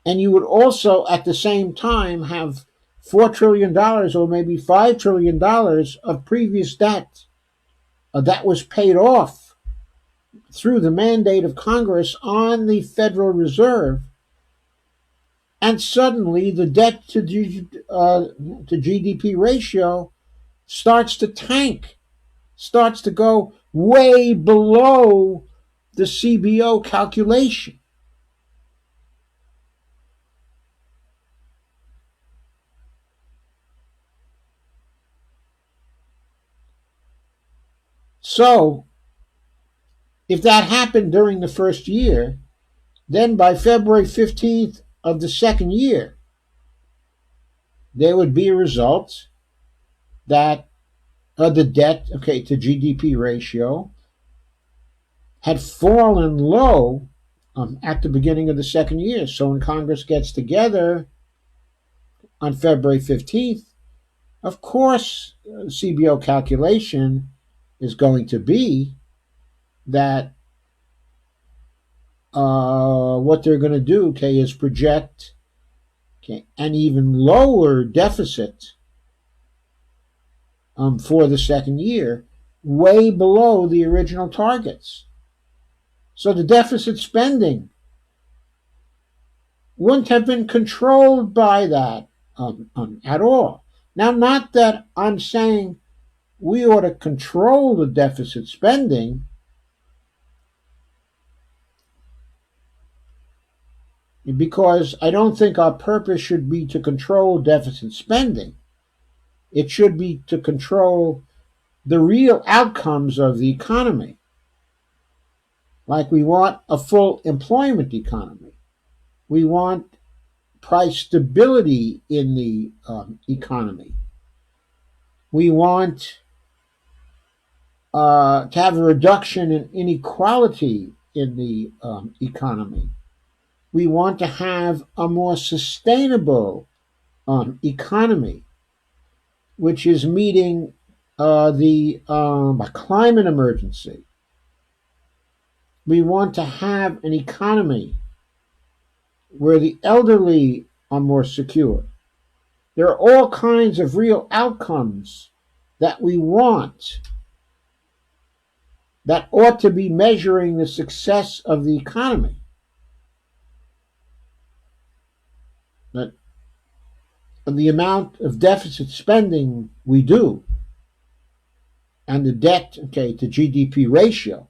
And you would also, at the same time, have $4 trillion or maybe $5 trillion of previous debt that was paid off through the mandate of Congress on the Federal Reserve. And suddenly the debt to GDP ratio starts to tank, starts to go way below the CBO calculation. So, if that happened during the first year, then by February 15th of the second year, there would be a result that the debt, to GDP ratio had fallen low at the beginning of the second year. So when Congress gets together on February 15th, of course, CBO calculation is going to be that what they're going to do, is project an even lower deficit for the second year, way below the original targets. So the deficit spending wouldn't have been controlled by that at all. Now, not that I'm saying we ought to control the deficit spending, because I don't think our purpose should be to control deficit spending. It should be to control the real outcomes of the economy. Like we want a full employment economy. We want price stability in the economy. We want to have a reduction in inequality in the economy. We want to have a more sustainable economy, which is meeting the climate emergency. We want to have an economy where the elderly are more secure. There are all kinds of real outcomes that we want that ought to be measuring the success of the economy. That the amount of deficit spending we do and the debt, to GDP ratio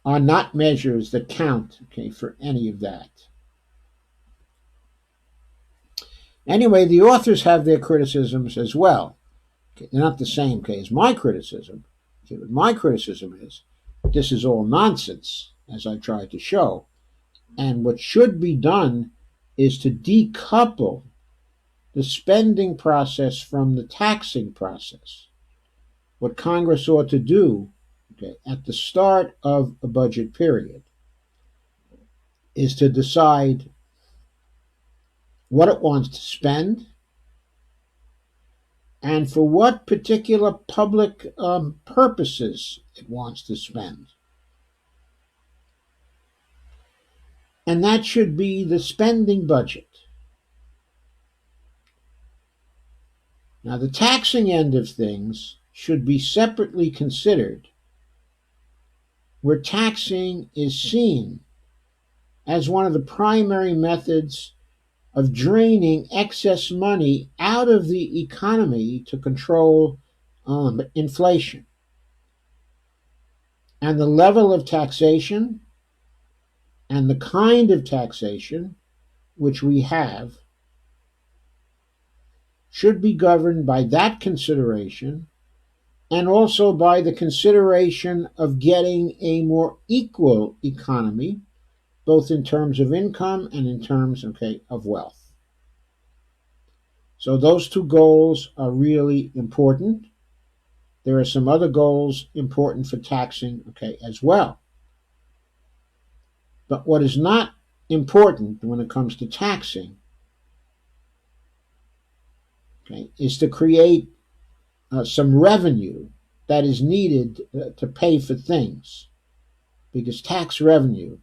are not measures that count, for any of that. Anyway, the authors have their criticisms as well. They're not the same, as my criticism. What my criticism is, this is all nonsense, as I tried to show. And what should be done is to decouple the spending process from the taxing process. What Congress ought to do, at the start of a budget period is to decide what it wants to spend and for what particular public purposes it wants to spend. And that should be the spending budget. Now, the taxing end of things should be separately considered, where taxing is seen as one of the primary methods of draining excess money out of the economy to control inflation. And the level of taxation and the kind of taxation which we have should be governed by that consideration and also by the consideration of getting a more equal economy, both in terms of income and in terms, of wealth. So those two goals are really important. There are some other goals important for taxing, as well. But what is not important when it comes to taxing, is to create some revenue that is needed to pay for things. Because tax revenue,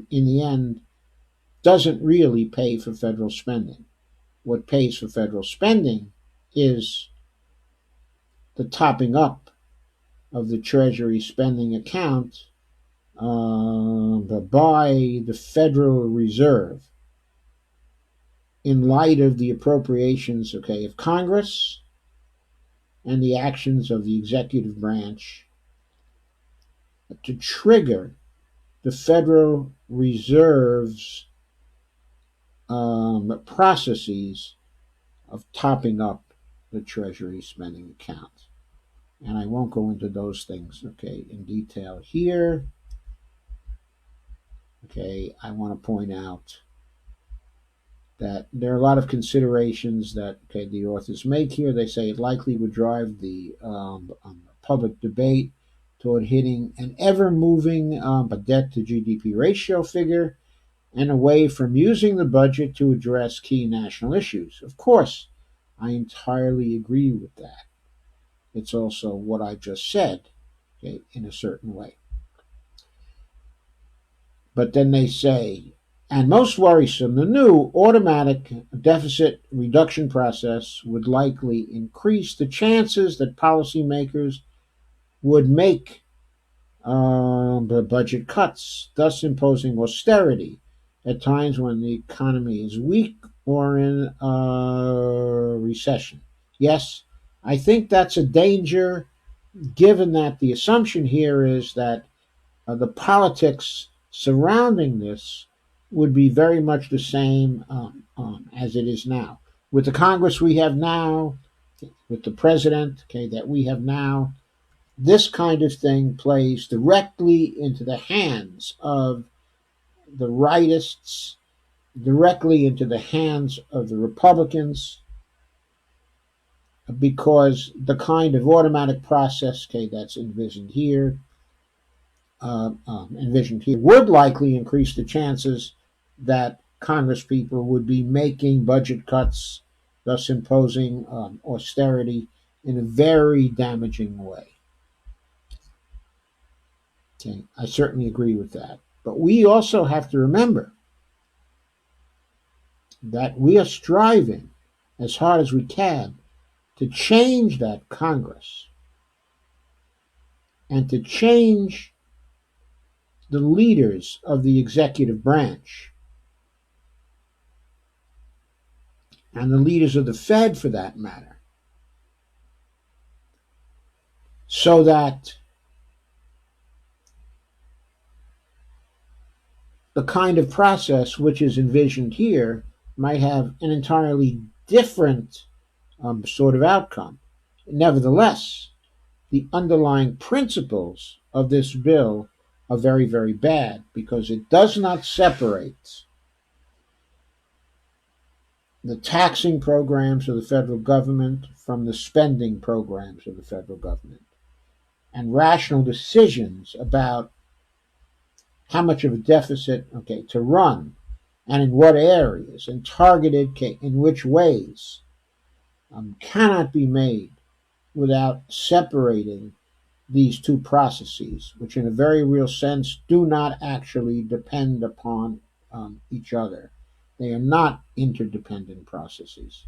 in the end, doesn't really pay for federal spending. What pays for federal spending is the topping up of the Treasury spending account by the Federal Reserve in light of the appropriations, of Congress and the actions of the executive branch to trigger the Federal Reserve's processes of topping up the Treasury spending account. And I won't go into those things, in detail here. I want to point out that there are a lot of considerations that the authors make here. They say it likely would drive the public debate toward hitting an ever-moving debt to GDP ratio figure and away from using the budget to address key national issues. Of course, I entirely agree with that. It's also what I just said, in a certain way. But then they say, and most worrisome, the new automatic deficit reduction process would likely increase the chances that policymakers would make the budget cuts, thus imposing austerity at times when the economy is weak or in a recession. Yes, I think that's a danger, given that the assumption here is that the politics surrounding this would be very much the same as it is now. With the Congress we have now, with the president, that we have now, this kind of thing plays directly into the hands of the rightists, directly into the hands of the Republicans, because the kind of automatic process, that's envisioned here would likely increase the chances that Congress people would be making budget cuts, thus imposing austerity in a very damaging way. Okay, I certainly agree with that. But we also have to remember that we are striving as hard as we can to change that Congress and to change the leaders of the executive branch and the leaders of the Fed, for that matter, so that the kind of process which is envisioned here might have an entirely different sort of outcome. Nevertheless, the underlying principles of this bill are very, very bad because it does not separate the taxing programs of the federal government from the spending programs of the federal government. And rational decisions about how much of a deficit, to run and in what areas and targeted in which ways cannot be made without separating these two processes, which in a very real sense do not actually depend upon each other. They are not interdependent processes.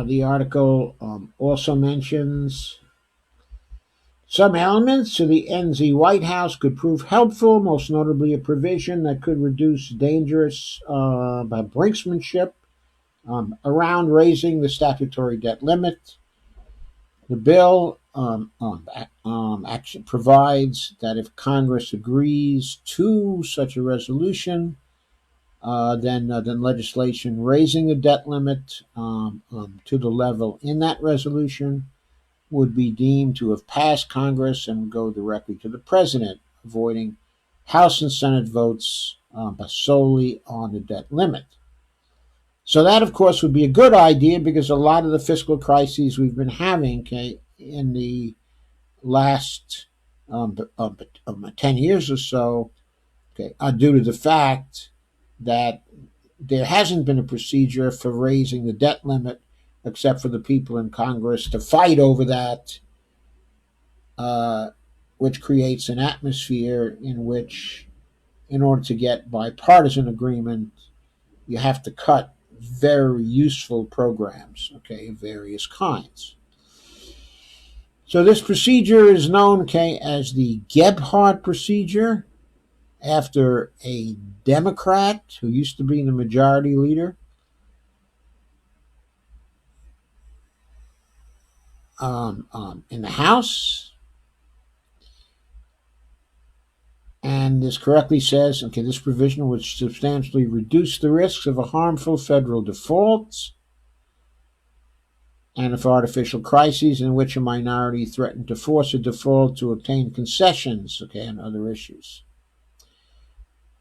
The article also mentions some elements of the NZ White House could prove helpful, most notably a provision that could reduce dangerous brinksmanship around raising the statutory debt limit. The bill actually provides that if Congress agrees to such a resolution, then legislation raising the debt limit to the level in that resolution would be deemed to have passed Congress and go directly to the president, avoiding House and Senate votes solely on the debt limit. So that, of course, would be a good idea because a lot of the fiscal crises we've been having in the last 10 years or so are due to the fact that there hasn't been a procedure for raising the debt limit except for the people in Congress to fight over that, which creates an atmosphere in which, in order to get bipartisan agreement, you have to cut very useful programs, of various kinds. So this procedure is known, as the Gebhardt procedure, after a Democrat who used to be the majority leader. In the House. And this correctly says, this provision would substantially reduce the risks of a harmful federal default and of artificial crises in which a minority threatened to force a default to obtain concessions, and other issues.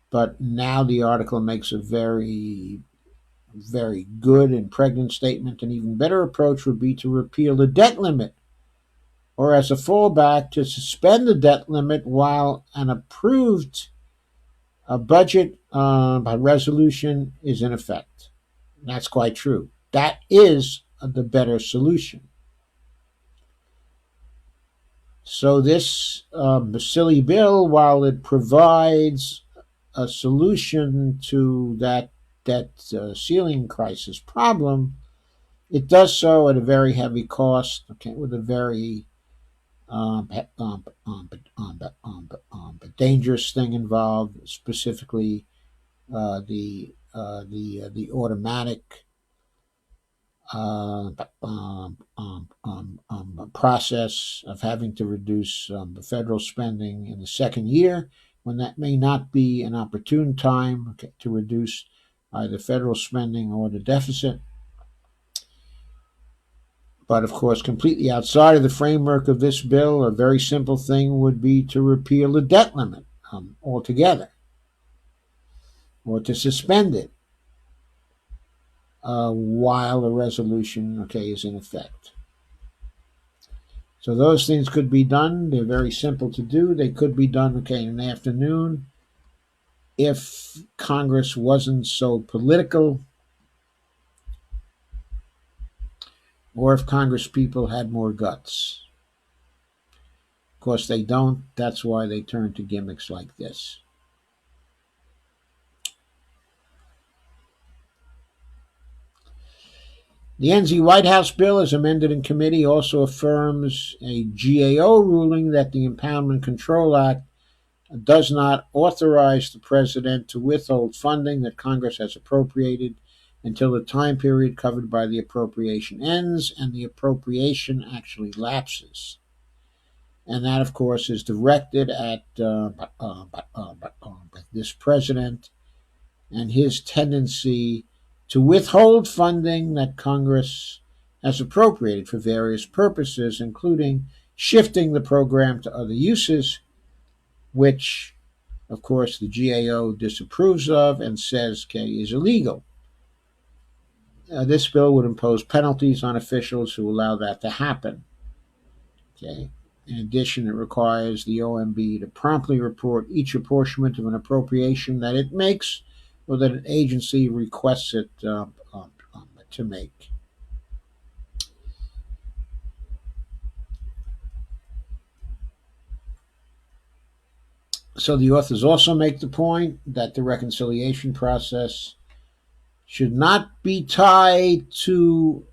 But now the article makes a very, very good and pregnant statement. An even better approach would be to repeal the debt limit, or as a fallback, to suspend the debt limit while an approved budget by resolution is in effect. That's quite true. That is the better solution. So this silly bill, while it provides a solution to that debt ceiling crisis problem, it does so at a very heavy cost, with a very dangerous thing involved, specifically the automatic process of having to reduce the federal spending in the second year, when that may not be an opportune time to reduce either federal spending or the deficit. But of course, completely outside of the framework of this bill, a very simple thing would be to repeal the debt limit altogether, or to suspend it while the resolution is in effect. So those things could be done. They're very simple to do. They could be done, okay, in the afternoon if Congress wasn't so political, or if Congress people had more guts. Of course, they don't. That's why they turn to gimmicks like this. The NZ White House bill, as amended in committee, also affirms a GAO ruling that the Impoundment Control Act does not authorize the president to withhold funding that Congress has appropriated until the time period covered by the appropriation ends and the appropriation actually lapses. And that, of course, is directed at this president and his tendency to withhold funding that Congress has appropriated for various purposes, including shifting the program to other uses, which, of course, the GAO disapproves of and says is illegal. This bill would impose penalties on officials who allow that to happen. Okay. In addition, it requires the OMB to promptly report each apportionment of an appropriation that it makes or that an agency requests it to make. So the authors also make the point that the reconciliation process should not be tied to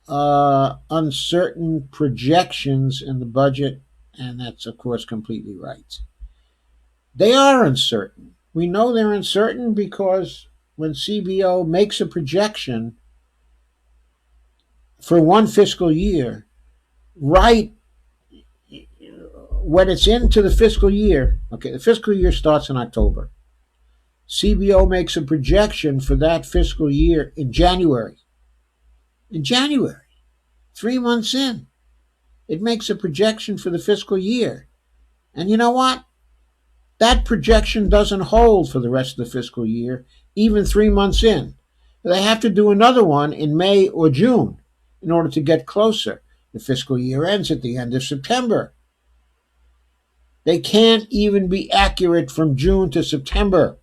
uncertain projections in the budget, and that's, of course, completely right. They are uncertain. We know they're uncertain because when CBO makes a projection for one fiscal year, right when it's into the fiscal year, okay, the fiscal year starts in October. CBO makes a projection for that fiscal year in January. In January, 3 months in, it makes a projection for the fiscal year. And you know what? That projection doesn't hold for the rest of the fiscal year, even 3 months in. They have to do another one in May or June in order to get closer. The fiscal year ends at the end of September. They can't even be accurate from June to September.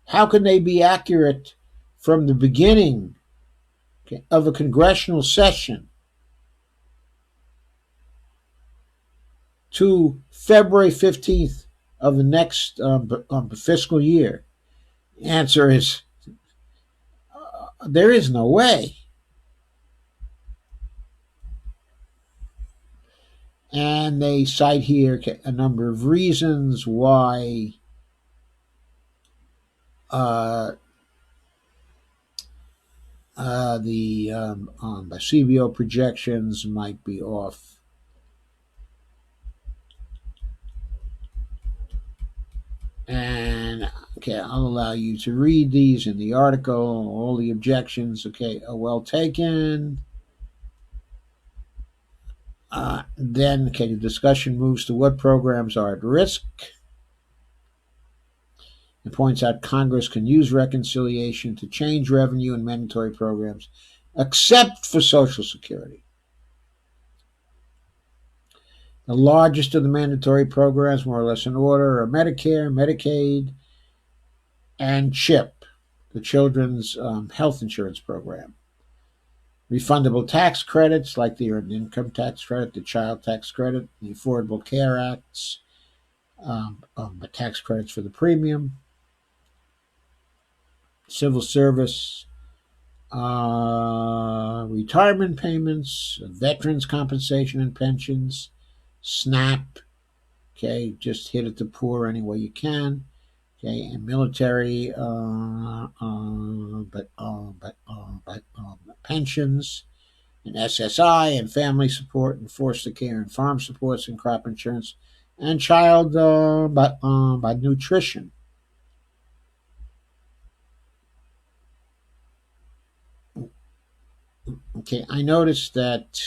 How can they be accurate from the beginning of a congressional session to February 15th of the next fiscal year? The answer is there is no way. And they cite here a number of reasons why the CBO projections might be off. And okay, I'll allow you to read these in the article. All the objections, okay, are well taken. Then, okay, the discussion moves to what programs are at risk. It points out Congress can use reconciliation to change revenue and mandatory programs, except for Social Security. The largest of the mandatory programs, more or less in order, are Medicare, Medicaid, and CHIP, the Children's Health Insurance Program. Refundable tax credits like the Earned Income Tax Credit, the Child Tax Credit, the Affordable Care Acts, tax credits for the premium, civil service, retirement payments, veterans compensation and pensions, SNAP, okay, just hit at the poor any way you can, okay, and military, pensions, and SSI, and family support, and foster care, and farm supports, and crop insurance, and child by nutrition. Okay, I noticed that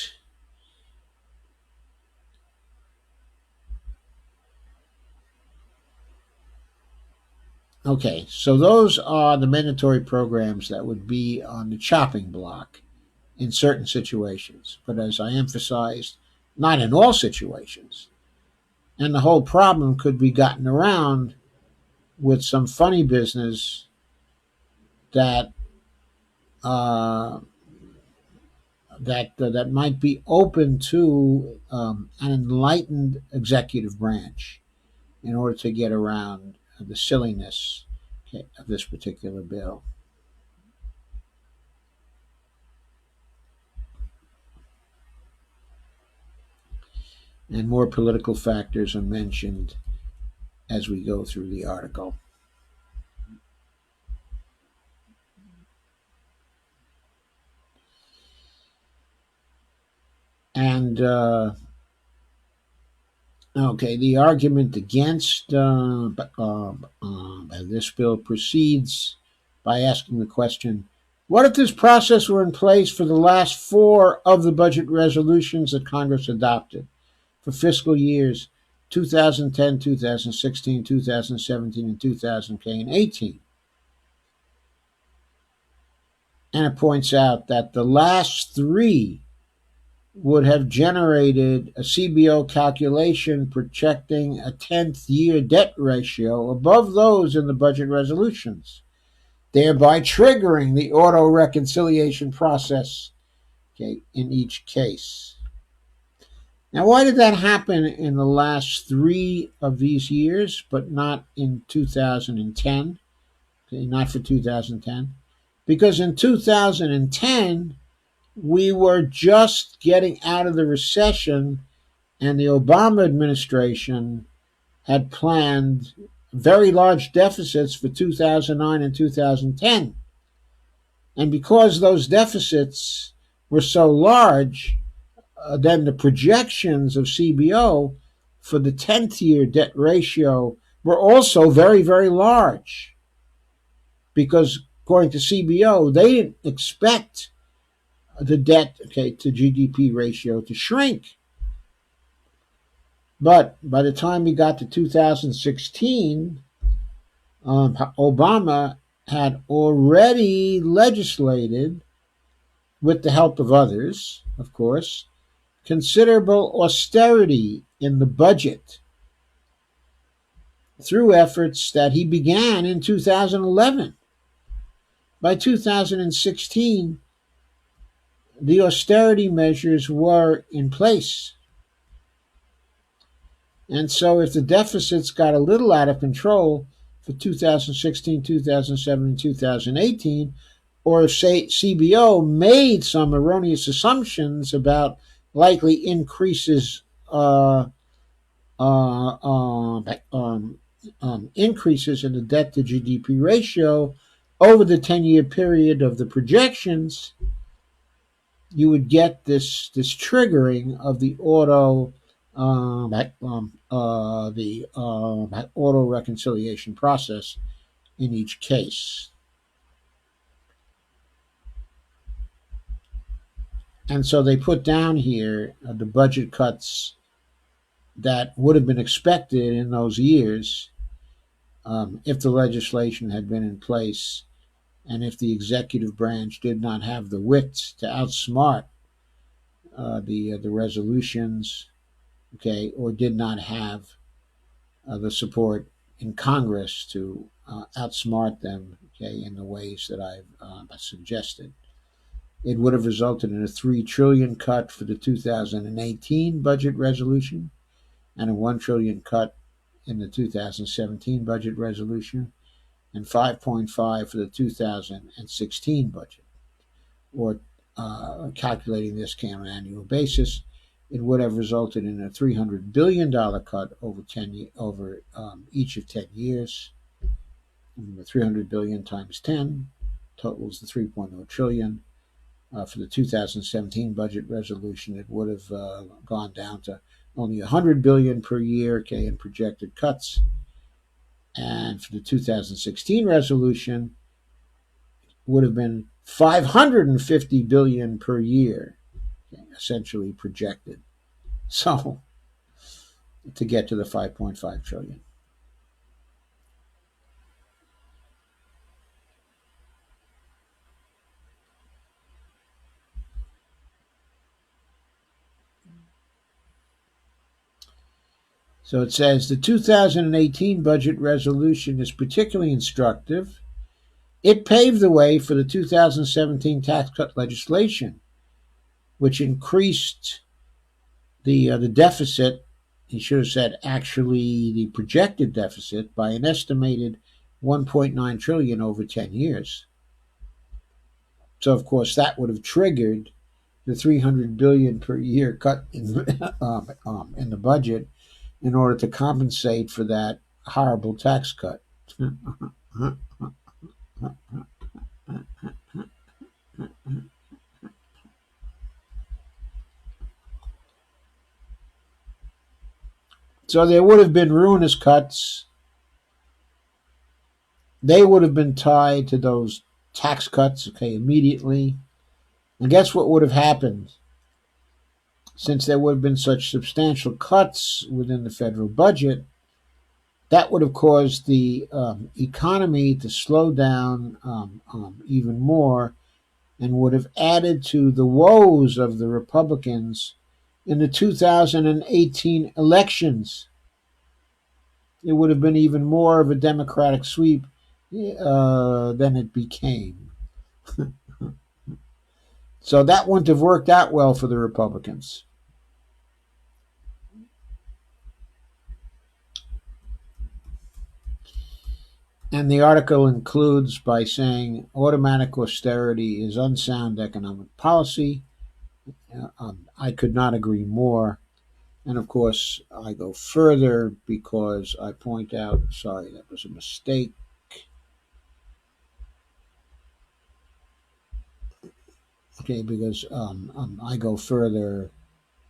so those are the mandatory programs that would be on the chopping block in certain situations, but as I emphasized, not in all situations. And the whole problem could be gotten around with some funny business that uh, that might be open to an enlightened executive branch in order to get around the silliness, okay, of this particular bill. And more political factors are mentioned as we go through the article. And okay, the argument against this bill proceeds by asking the question: what if this process were in place for the last four of the budget resolutions that Congress adopted for fiscal years 2010, 2016, 2017, and 2018? And it points out that the last three would have generated a CBO calculation projecting a 10th year debt ratio above those in the budget resolutions, thereby triggering the auto reconciliation process, okay, in each case. Now, why did that happen in the last three of these years, but not in 2010? Okay, not for 2010. Because in 2010, we were just getting out of the recession, and the Obama administration had planned very large deficits for 2009 and 2010. And because those deficits were so large, then the projections of CBO for the 10th year debt ratio were also very, very large. Because according to CBO, they didn't expect the debt, okay, to GDP ratio to shrink. But by the time we got to 2016, Obama had already legislated, with the help of others, of course, considerable austerity in the budget through efforts that he began in 2011. By 2016, the austerity measures were in place. And so if the deficits got a little out of control for 2016, 2017, 2018, or if, say, CBO made some erroneous assumptions about likely increases uh, um, increases in the debt to GDP ratio over the 10-year period of the projections, you would get this triggering of the auto reconciliation process in each case. And so they put down here the budget cuts that would have been expected in those years if the legislation had been in place and if the executive branch did not have the wits to outsmart the resolutions, okay, or did not have the support in Congress to outsmart them, okay, in the ways that I've suggested. It would have resulted in a $3 trillion cut for the 2018 budget resolution and a $1 trillion cut in the 2017 budget resolution and 5.5 for the 2016 budget. Or calculating this on an annual basis, it would have resulted in a $300 billion cut over each of 10 years. And the $300 billion times 10 totals the 3.0 trillion. For the 2017 budget resolution, it would have gone down to only $100 billion per year, okay, in projected cuts. And for the 2016 resolution, would have been $550 billion per year, okay, essentially projected. So to get to the 5.5 trillion. So it says the 2018 budget resolution is particularly instructive. It paved the way for the 2017 tax cut legislation, which increased the deficit. He should have said actually the projected deficit by an estimated 1.9 trillion over 10 years. So of course that would have triggered the 300 billion per year cut in the budget in order to compensate for that horrible tax cut. So there would have been ruinous cuts. They would have been tied to those tax cuts, okay, immediately. And guess what would have happened? Since there would have been such substantial cuts within the federal budget, that would have caused the economy to slow down even more and would have added to the woes of the Republicans in the 2018 elections. It would have been even more of a Democratic sweep than it became. So that wouldn't have worked out well for the Republicans. And the article includes by saying automatic austerity is unsound economic policy. I could not agree more. And of course, I go further because I point out, sorry, that was a mistake. Okay, because I go further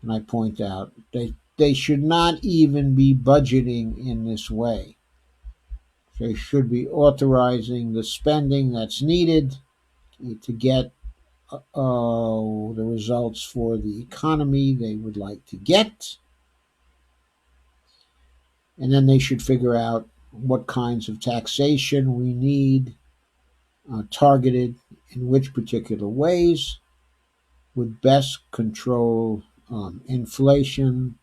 and I point out they should not even be budgeting in this way. They should be authorizing the spending that's needed to get the results for the economy they would like to get. And then they should figure out what kinds of taxation we need targeted in which particular ways would best control inflation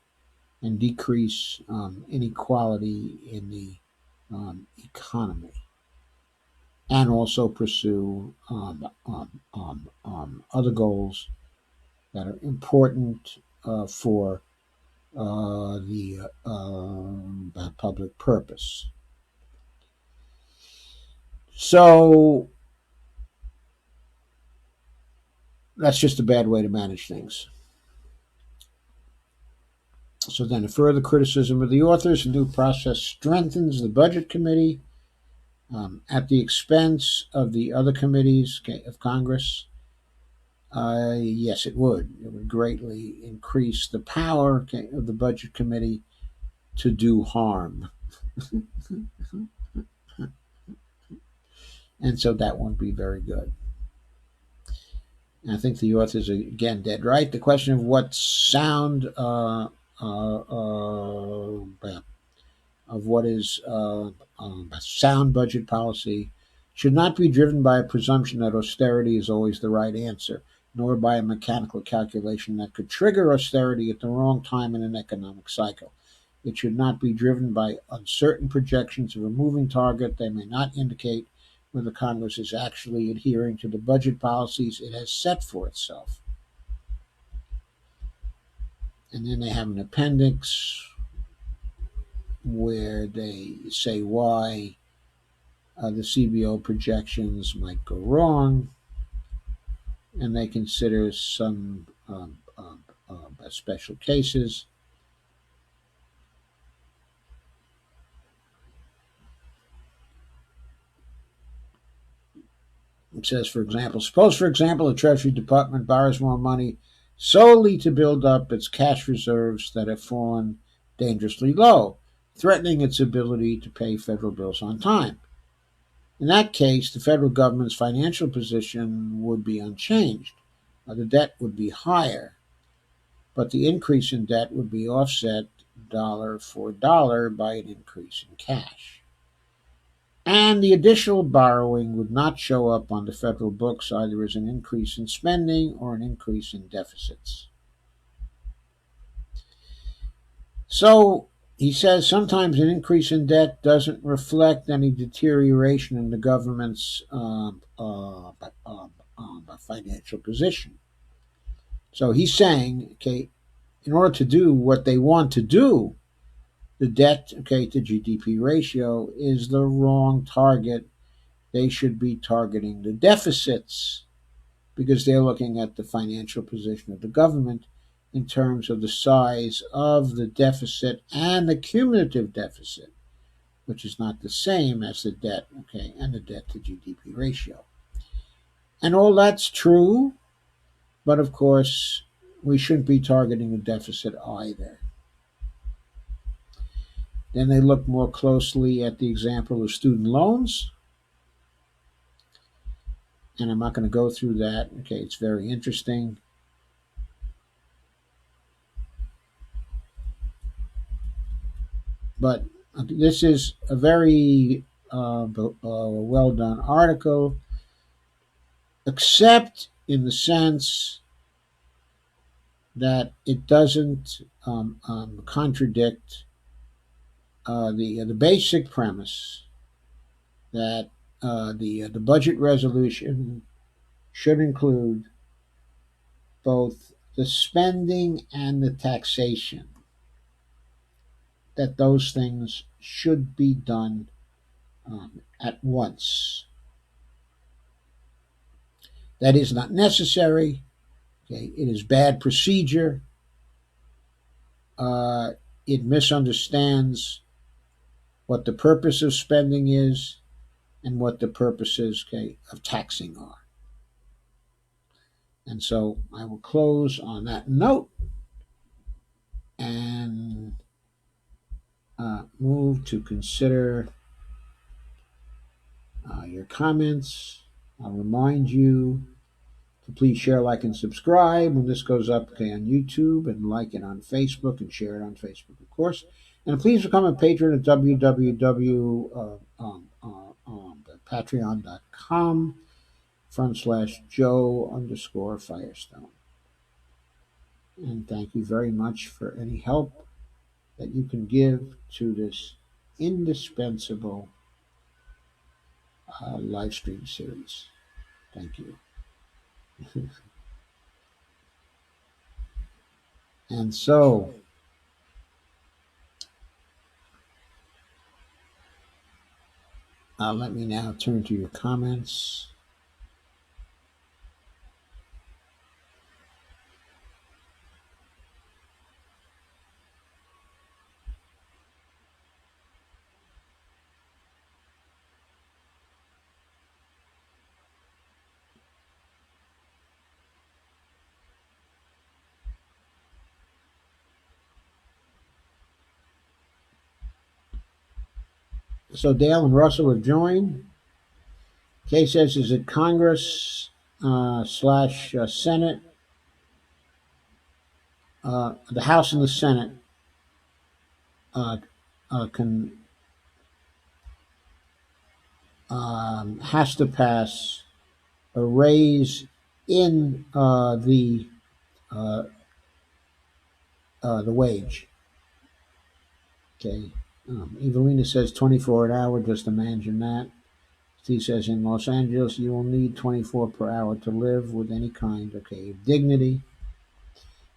and decrease inequality in the economy, and also pursue other goals that are important for the public purpose. So that's just a bad way to manage things. So then a further criticism of the authors, the new process strengthens the budget committee at the expense of the other committees of Congress. Yes, it would. It would greatly increase the power of the budget committee to do harm. And so that won't be very good. And I think the authors are, again, dead right. The question of what sound of what is sound budget policy should not be driven by a presumption that austerity is always the right answer, nor by a mechanical calculation that could trigger austerity at the wrong time in an economic cycle. It should not be driven by uncertain projections of a moving target. They may not indicate whether Congress is actually adhering to the budget policies it has set for itself. And then they have an appendix where they say why the CBO projections might go wrong, and they consider some special cases. It says, for example, suppose, for example, the Treasury Department borrows more money solely to build up its cash reserves that have fallen dangerously low, threatening its ability to pay federal bills on time. In that case, the federal government's financial position would be unchanged. The debt would be higher, but the increase in debt would be offset dollar for dollar by an increase in cash. And the additional borrowing would not show up on the federal books either as an increase in spending or an increase in deficits. So He says sometimes an increase in debt doesn't reflect any deterioration in the government's financial position. So he's saying, okay, in order to do what they want to do, the debt, okay, to GDP ratio is the wrong target. They should be targeting the deficits because they're looking at the financial position of the government in terms of the size of the deficit and the cumulative deficit, which is not the same as the debt, okay, and the debt to GDP ratio. And all that's true, but of course, we shouldn't be targeting the deficit either. Then they look more closely at the example of student loans, and I'm not going to go through that. Okay, it's very interesting. But this is a very well done article, except in the sense that it doesn't contradict the basic premise that the budget resolution should include both the spending and the taxation. That those things should be done at once. That is not necessary. Okay, it is bad procedure. Uh, it misunderstands what the purpose of spending is and what the purposes, okay, of taxing are. And so I will close on that note and move to consider your comments. I'll remind you to please share, like, and subscribe when this goes up, okay, on YouTube, and like it on Facebook and share it on Facebook, of course. And please become a patron at www.patreon.com/Joe_Firestone. And thank you very much for any help that you can give to this indispensable live stream series. Thank you. And so, let me now turn to your comments. So Dale and Russell have joined. Kay says, is it Congress slash Senate, the House and the Senate can has to pass a raise in the wage. Okay. Evelina says 24 an hour. Just imagine that. Steve says in Los Angeles you will need 24 per hour to live with any kind, okay, of dignity.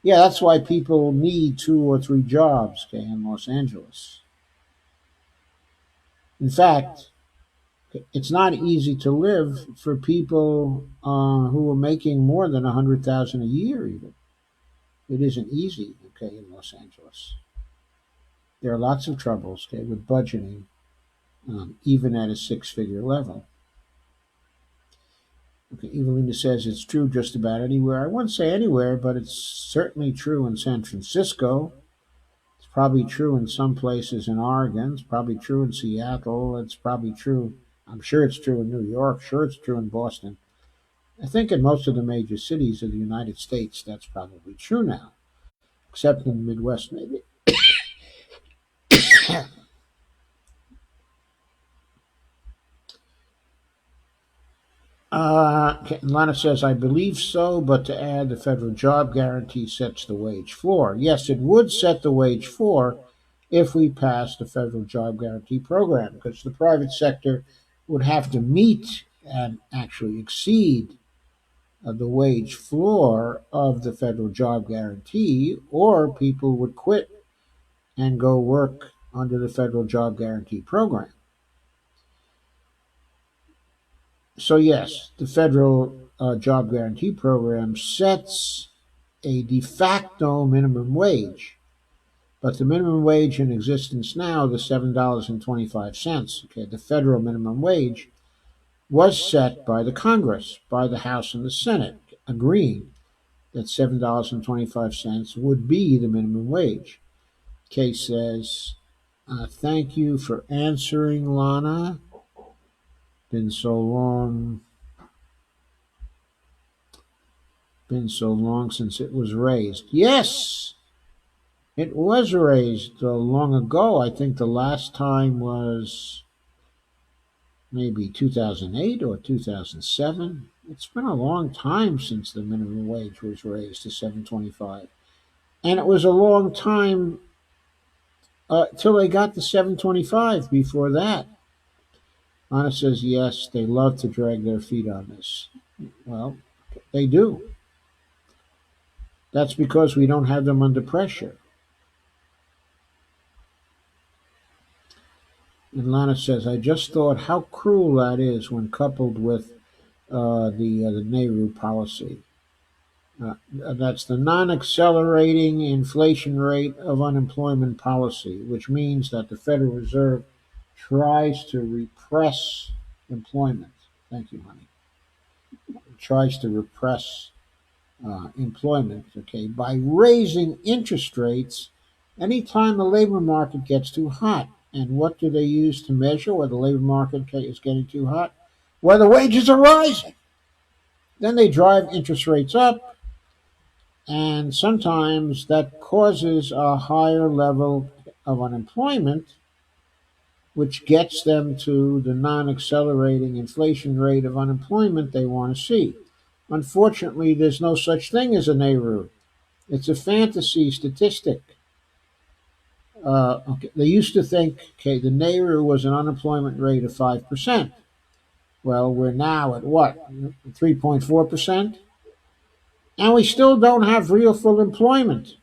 Yeah, that's why people need 2 or 3 jobs, okay, in Los Angeles. In fact, it's not easy to live for people who are making more than 100,000 a year. Even it isn't easy, okay, in Los Angeles. There are lots of troubles, okay, with budgeting, even at a 6-figure level. Okay, Evelina says it's true just about anywhere. I wouldn't say anywhere, but it's certainly true in San Francisco. It's probably true in some places in Oregon. It's probably true in Seattle. It's probably true. I'm sure it's true in New York. Sure, it's true in Boston. I think in most of the major cities of the United States, that's probably true now, except in the Midwest, maybe. Lana says, I believe so, but to add, the federal job guarantee sets the wage floor. Yes, it would set the wage floor, if we pass the federal job guarantee program, because the private sector would have to meet and actually exceed the wage floor of the federal job guarantee, or people would quit and go work under the federal job guarantee program. So, yes, the federal job guarantee program sets a de facto minimum wage, but the minimum wage in existence now, the $7.25, okay, the federal minimum wage, was set by the Congress, by the House and the Senate, agreeing that $7.25 would be the minimum wage. Kay says, thank you for answering, Lana. Been so long. Been so long since it was raised. Yes, it was raised long ago. I think the last time was maybe 2008 or 2007. It's been a long time since the minimum wage was raised to 7.25, and it was a long time till they got to 7.25. Before that, Anna says yes, they love to drag their feet on this. Well, they do. That's because we don't have them under pressure. And Lana says, I just thought how cruel that is when coupled with the Nehru policy. That's the non accelerating inflation rate of unemployment policy, which means that the Federal Reserve tries to repress employment. Thank you, honey. Tries to repress employment, okay, by raising interest rates anytime the labor market gets too hot. And what do they use to measure whether the labor market is getting too hot? Whether wages are rising. Then they drive interest rates up, and sometimes that causes a higher level of unemployment, which gets them to the non accelerating inflation rate of unemployment they want to see. Unfortunately, there's no such thing as a Nehru. It's a fantasy statistic. Okay, they used to think, okay, the Nehru was an unemployment rate of 5%. Well, we're now at what, 3.4%? And we still don't have real full employment.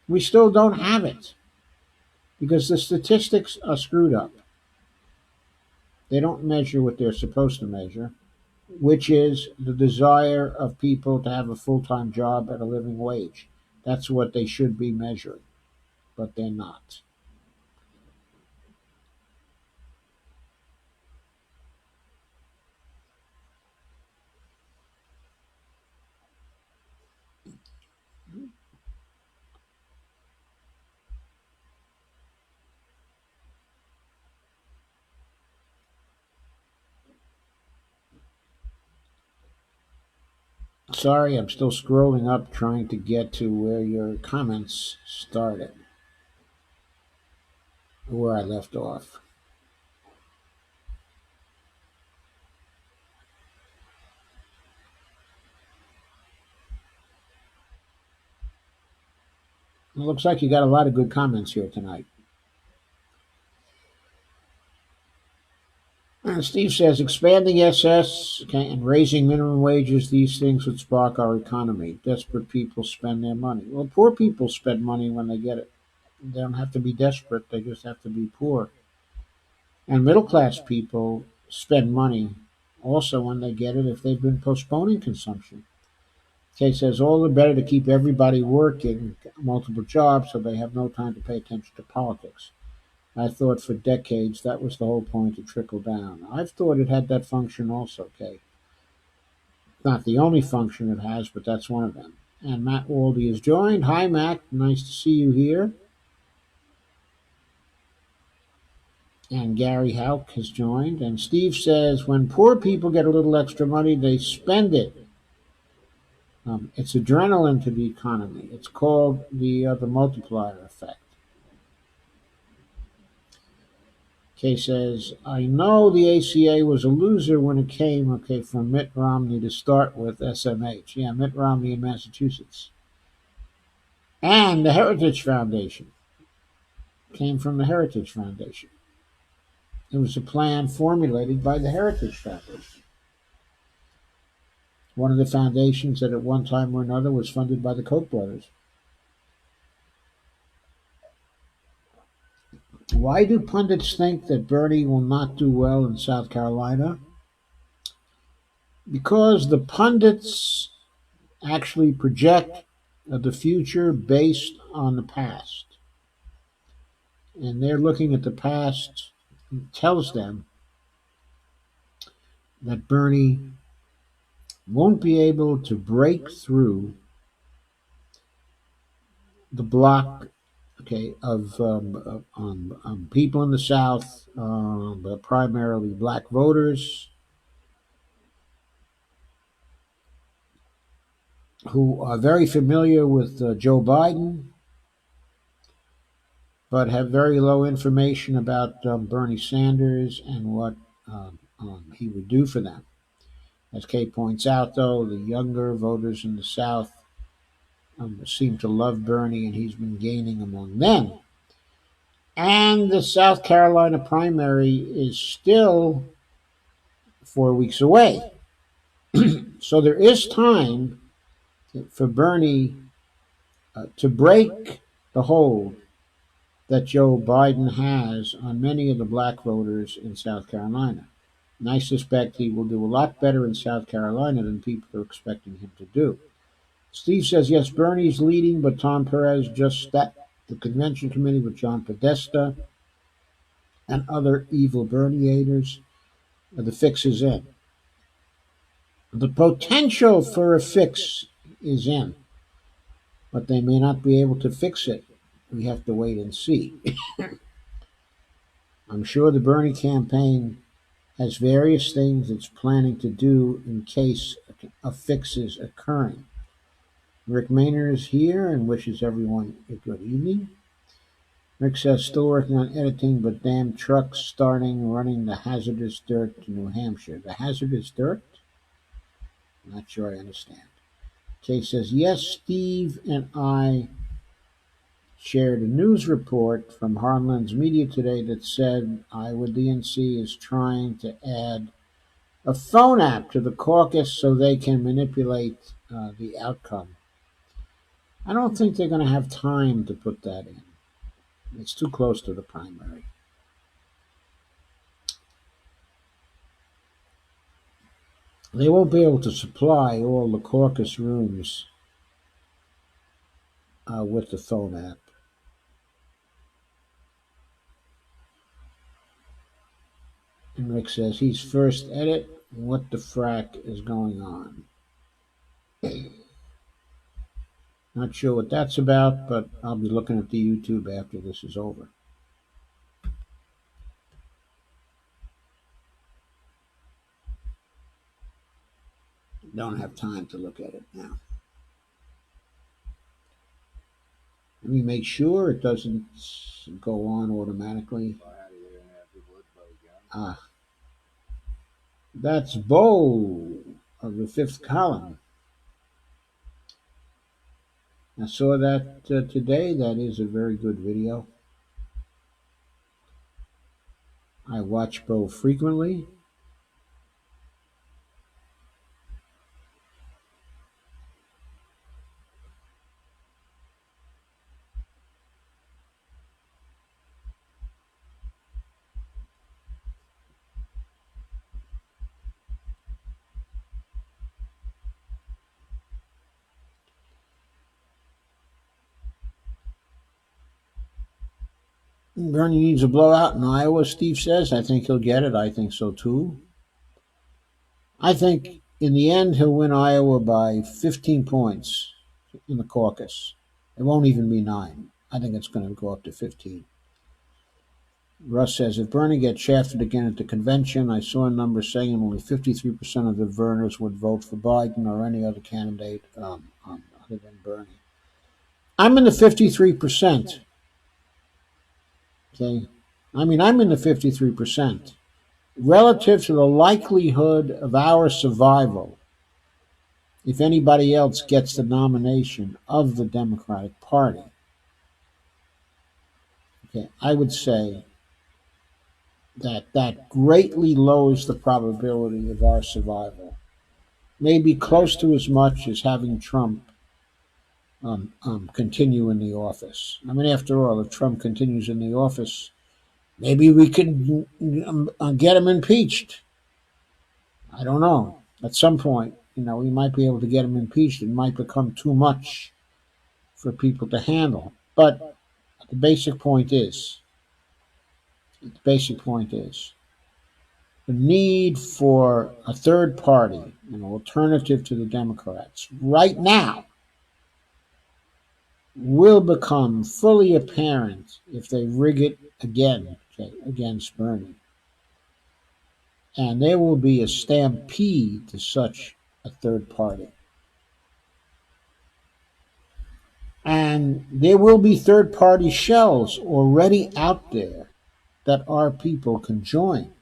We still don't have it because the statistics are screwed up. They don't measure what they're supposed to measure, which is the desire of people to have a full time job at a living wage. That's what they should be measuring, but they're not. Sorry, I'm still scrolling up trying to get to where your comments started, where I left off. It looks like you got a lot of good comments here tonight. Steve says expanding SS, okay, and raising minimum wages, these things would spark our economy. Desperate people spend their money. Well, poor people spend money when they get it. They don't have to be desperate, they just have to be poor. And middle class people spend money also when they get it if they've been postponing consumption. Okay, says all the better to keep everybody working multiple jobs so they have no time to pay attention to politics. I thought for decades that was the whole point to trickle down. I've thought it had that function also, Kay. Not the only function it has, but that's one of them. And Matt Waldy has joined. Hi, Matt. Nice to see you here. And Gary Hauk has joined. And Steve says when poor people get a little extra money, they spend it. It's adrenaline to the economy. It's called the multiplier effect. Kay says, I know the ACA was a loser when it came, okay, from Mitt Romney to start with SMH. Yeah, Mitt Romney in Massachusetts. And the Heritage Foundation. came from the Heritage Foundation. It was a plan formulated by the Heritage Foundation, one of the foundations that at one time or another was funded by the Koch brothers. Why do pundits think that Bernie will not do well in South Carolina? Because the pundits actually project the future based on the past. And they're looking at the past and tells them that Bernie won't be able to break through the block, okay, of people in the South, but primarily black voters who are very familiar with Joe Biden, but have very low information about Bernie Sanders and what he would do for them. As Kay points out, though, the younger voters in the South seem to love Bernie, and he's been gaining among them. And the South Carolina primary is still 4 weeks away. So there is time for Bernie to break the hold that Joe Biden has on many of the black voters in South Carolina. And I suspect he will do a lot better in South Carolina than people are expecting him to do. Steve says, yes, Bernie's leading, but Tom Perez just stepped the convention committee with John Podesta and other evil Berniators. The fix is in. The potential for a fix is in, but they may not be able to fix it. We have to wait and see. I'm sure the Bernie campaign has various things it's planning to do in case a fix is occurring. Rick Maynard is here and wishes everyone a good evening. Rick says, still working on editing, but damn trucks starting running the hazardous dirt to New Hampshire. The hazardous dirt? I'm not sure I understand. Kay says, yes, Steve and I shared a news report from Harlan's Media today that said Iowa DNC is trying to add a phone app to the caucus so they can manipulate the outcome. I don't think they're going to have time to put that in. It's too close to the primary. They won't be able to supply all the caucus rooms with the phone app. And Rick says he's first edit. What the frack is going on? Not sure what that's about, but I'll be looking at the YouTube after this is over. Don't have time to look at it now. Let me make sure it doesn't go on automatically. That's Bo of the fifth column. I saw that today. That is a very good video. I watch Bo frequently. Bernie needs a blowout in Iowa, Steve says. I think he'll get it. I think so too. I think in the end he'll win Iowa by 15 points in the caucus. It won't even be 9. I think it's going to go up to 15. Russ says, if Bernie gets shafted again at the convention, I saw a number saying only 53% of the voters would vote for Biden or any other candidate other than Bernie. I'm in the 53%. Okay? I'm in the 53%. Relative to the likelihood of our survival, if anybody else gets the nomination of the Democratic Party. Okay, I would say that that greatly lowers the probability of our survival. Maybe close to as much as having Trump continue in the office. I mean, after all, if Trump continues in the office, maybe we could get him impeached. I don't know. At some point, we might be able to get him impeached. It might become too much for people to handle. But the basic point is, the basic point is, the need for a third party, an alternative to the Democrats, right now will become fully apparent if they rig it again, okay, against Bernie. And there will be a stampede to such a third party. And there will be third party shells already out there that our people can join.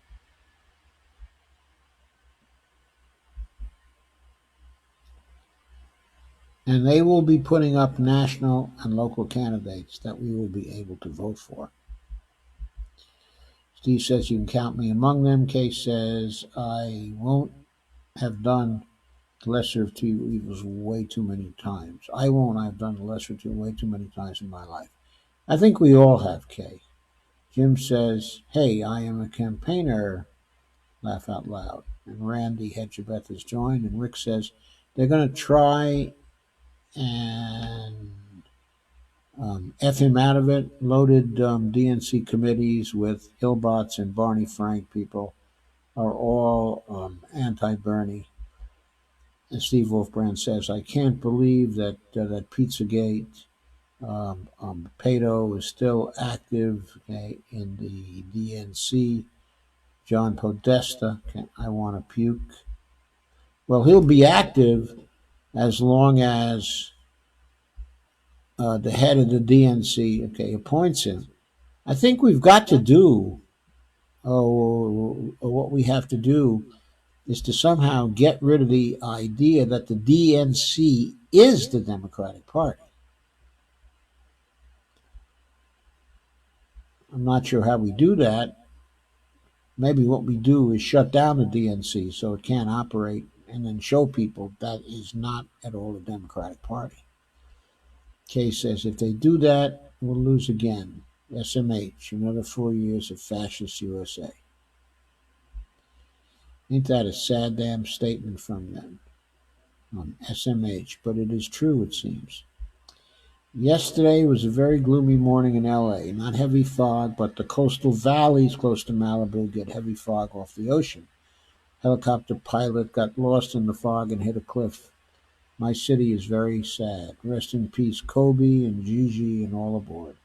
And they will be putting up national and local candidates that we will be able to vote for. Steve says you can count me among them. Kay says I won't have done the lesser of two evils way too many times. I won't have done the lesser of two way too many times in my life. I think we all have, Kay. Jim says, hey, I am a campaigner. Laugh out loud. And Randy Hedgebeth has joined. And Rick says they're going to try and F him out of it. Loaded DNC committees with Hillbots and Barney Frank people are all anti-Bernie. And Steve Wolfbrand says, I can't believe that that Pizzagate Pato is still active, okay, in the DNC. John Podesta, okay, I want to puke. Well, he'll be active as long as the head of the DNC, okay, appoints him. I think we've got to do, what we have to do is to somehow get rid of the idea that the DNC is the Democratic Party. I'm not sure how we do that. Maybe what we do is shut down the DNC so it can't operate and then show people that is not at all a Democratic Party. Kay says if they do that, we'll lose again. SMH, another 4 years of fascist USA. Ain't that a sad damn statement from them? SMH, but it is true, it seems. Yesterday was a very gloomy morning in LA. Not heavy fog, but the coastal valleys close to Malibu get heavy fog off the ocean. Helicopter pilot got lost in the fog and hit a cliff. My city is very sad. Rest in peace, Kobe and Gigi and all aboard.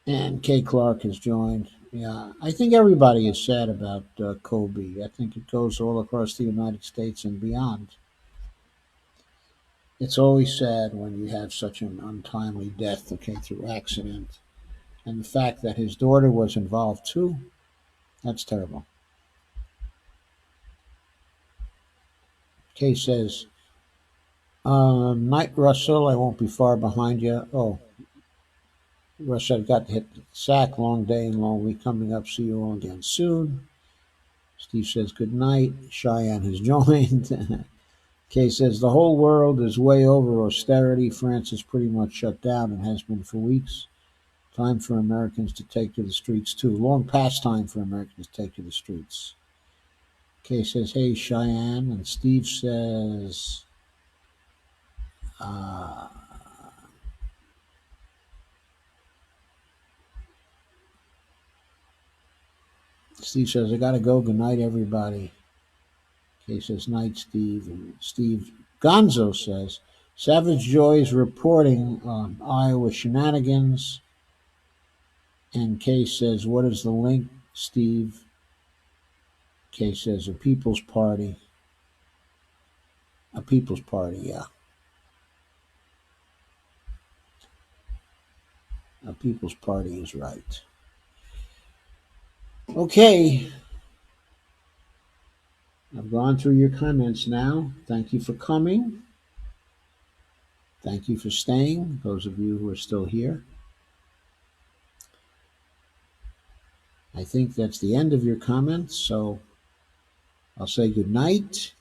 And Kay Clark has joined. Yeah, I think everybody is sad about Kobe. I think it goes all across the United States and beyond. It's always sad when you have such an untimely death, okay, through accident. And the fact that his daughter was involved too, that's terrible. Kay says, Knight Russell, I won't be far behind you. Oh, Russell got to hit the sack. Long day and long week coming up. See you all again soon. Steve says, good night. Cheyenne has joined. Kay says, the whole world is way over austerity. France is pretty much shut down and has been for weeks. Time for Americans to take to the streets, too. Long past time for Americans to take to the streets. Kay says, hey, Cheyenne. And Steve says, Steve says, I got to go. Good night, everybody. Kay says, night, Steve. And Steve Gonzo says, Savage Joy's reporting on Iowa shenanigans. And Kay says, what is the link, Steve? Kay says, a People's Party. A People's Party, yeah. A People's Party is right. Okay. I've gone through your comments now. Thank you for coming. Thank you for staying, those of you who are still here. I think that's the end of your comments, so I'll say good night,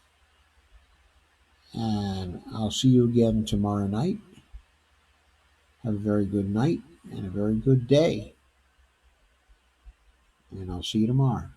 and I'll see you again tomorrow night. Have a very good night and a very good day, and I'll see you tomorrow.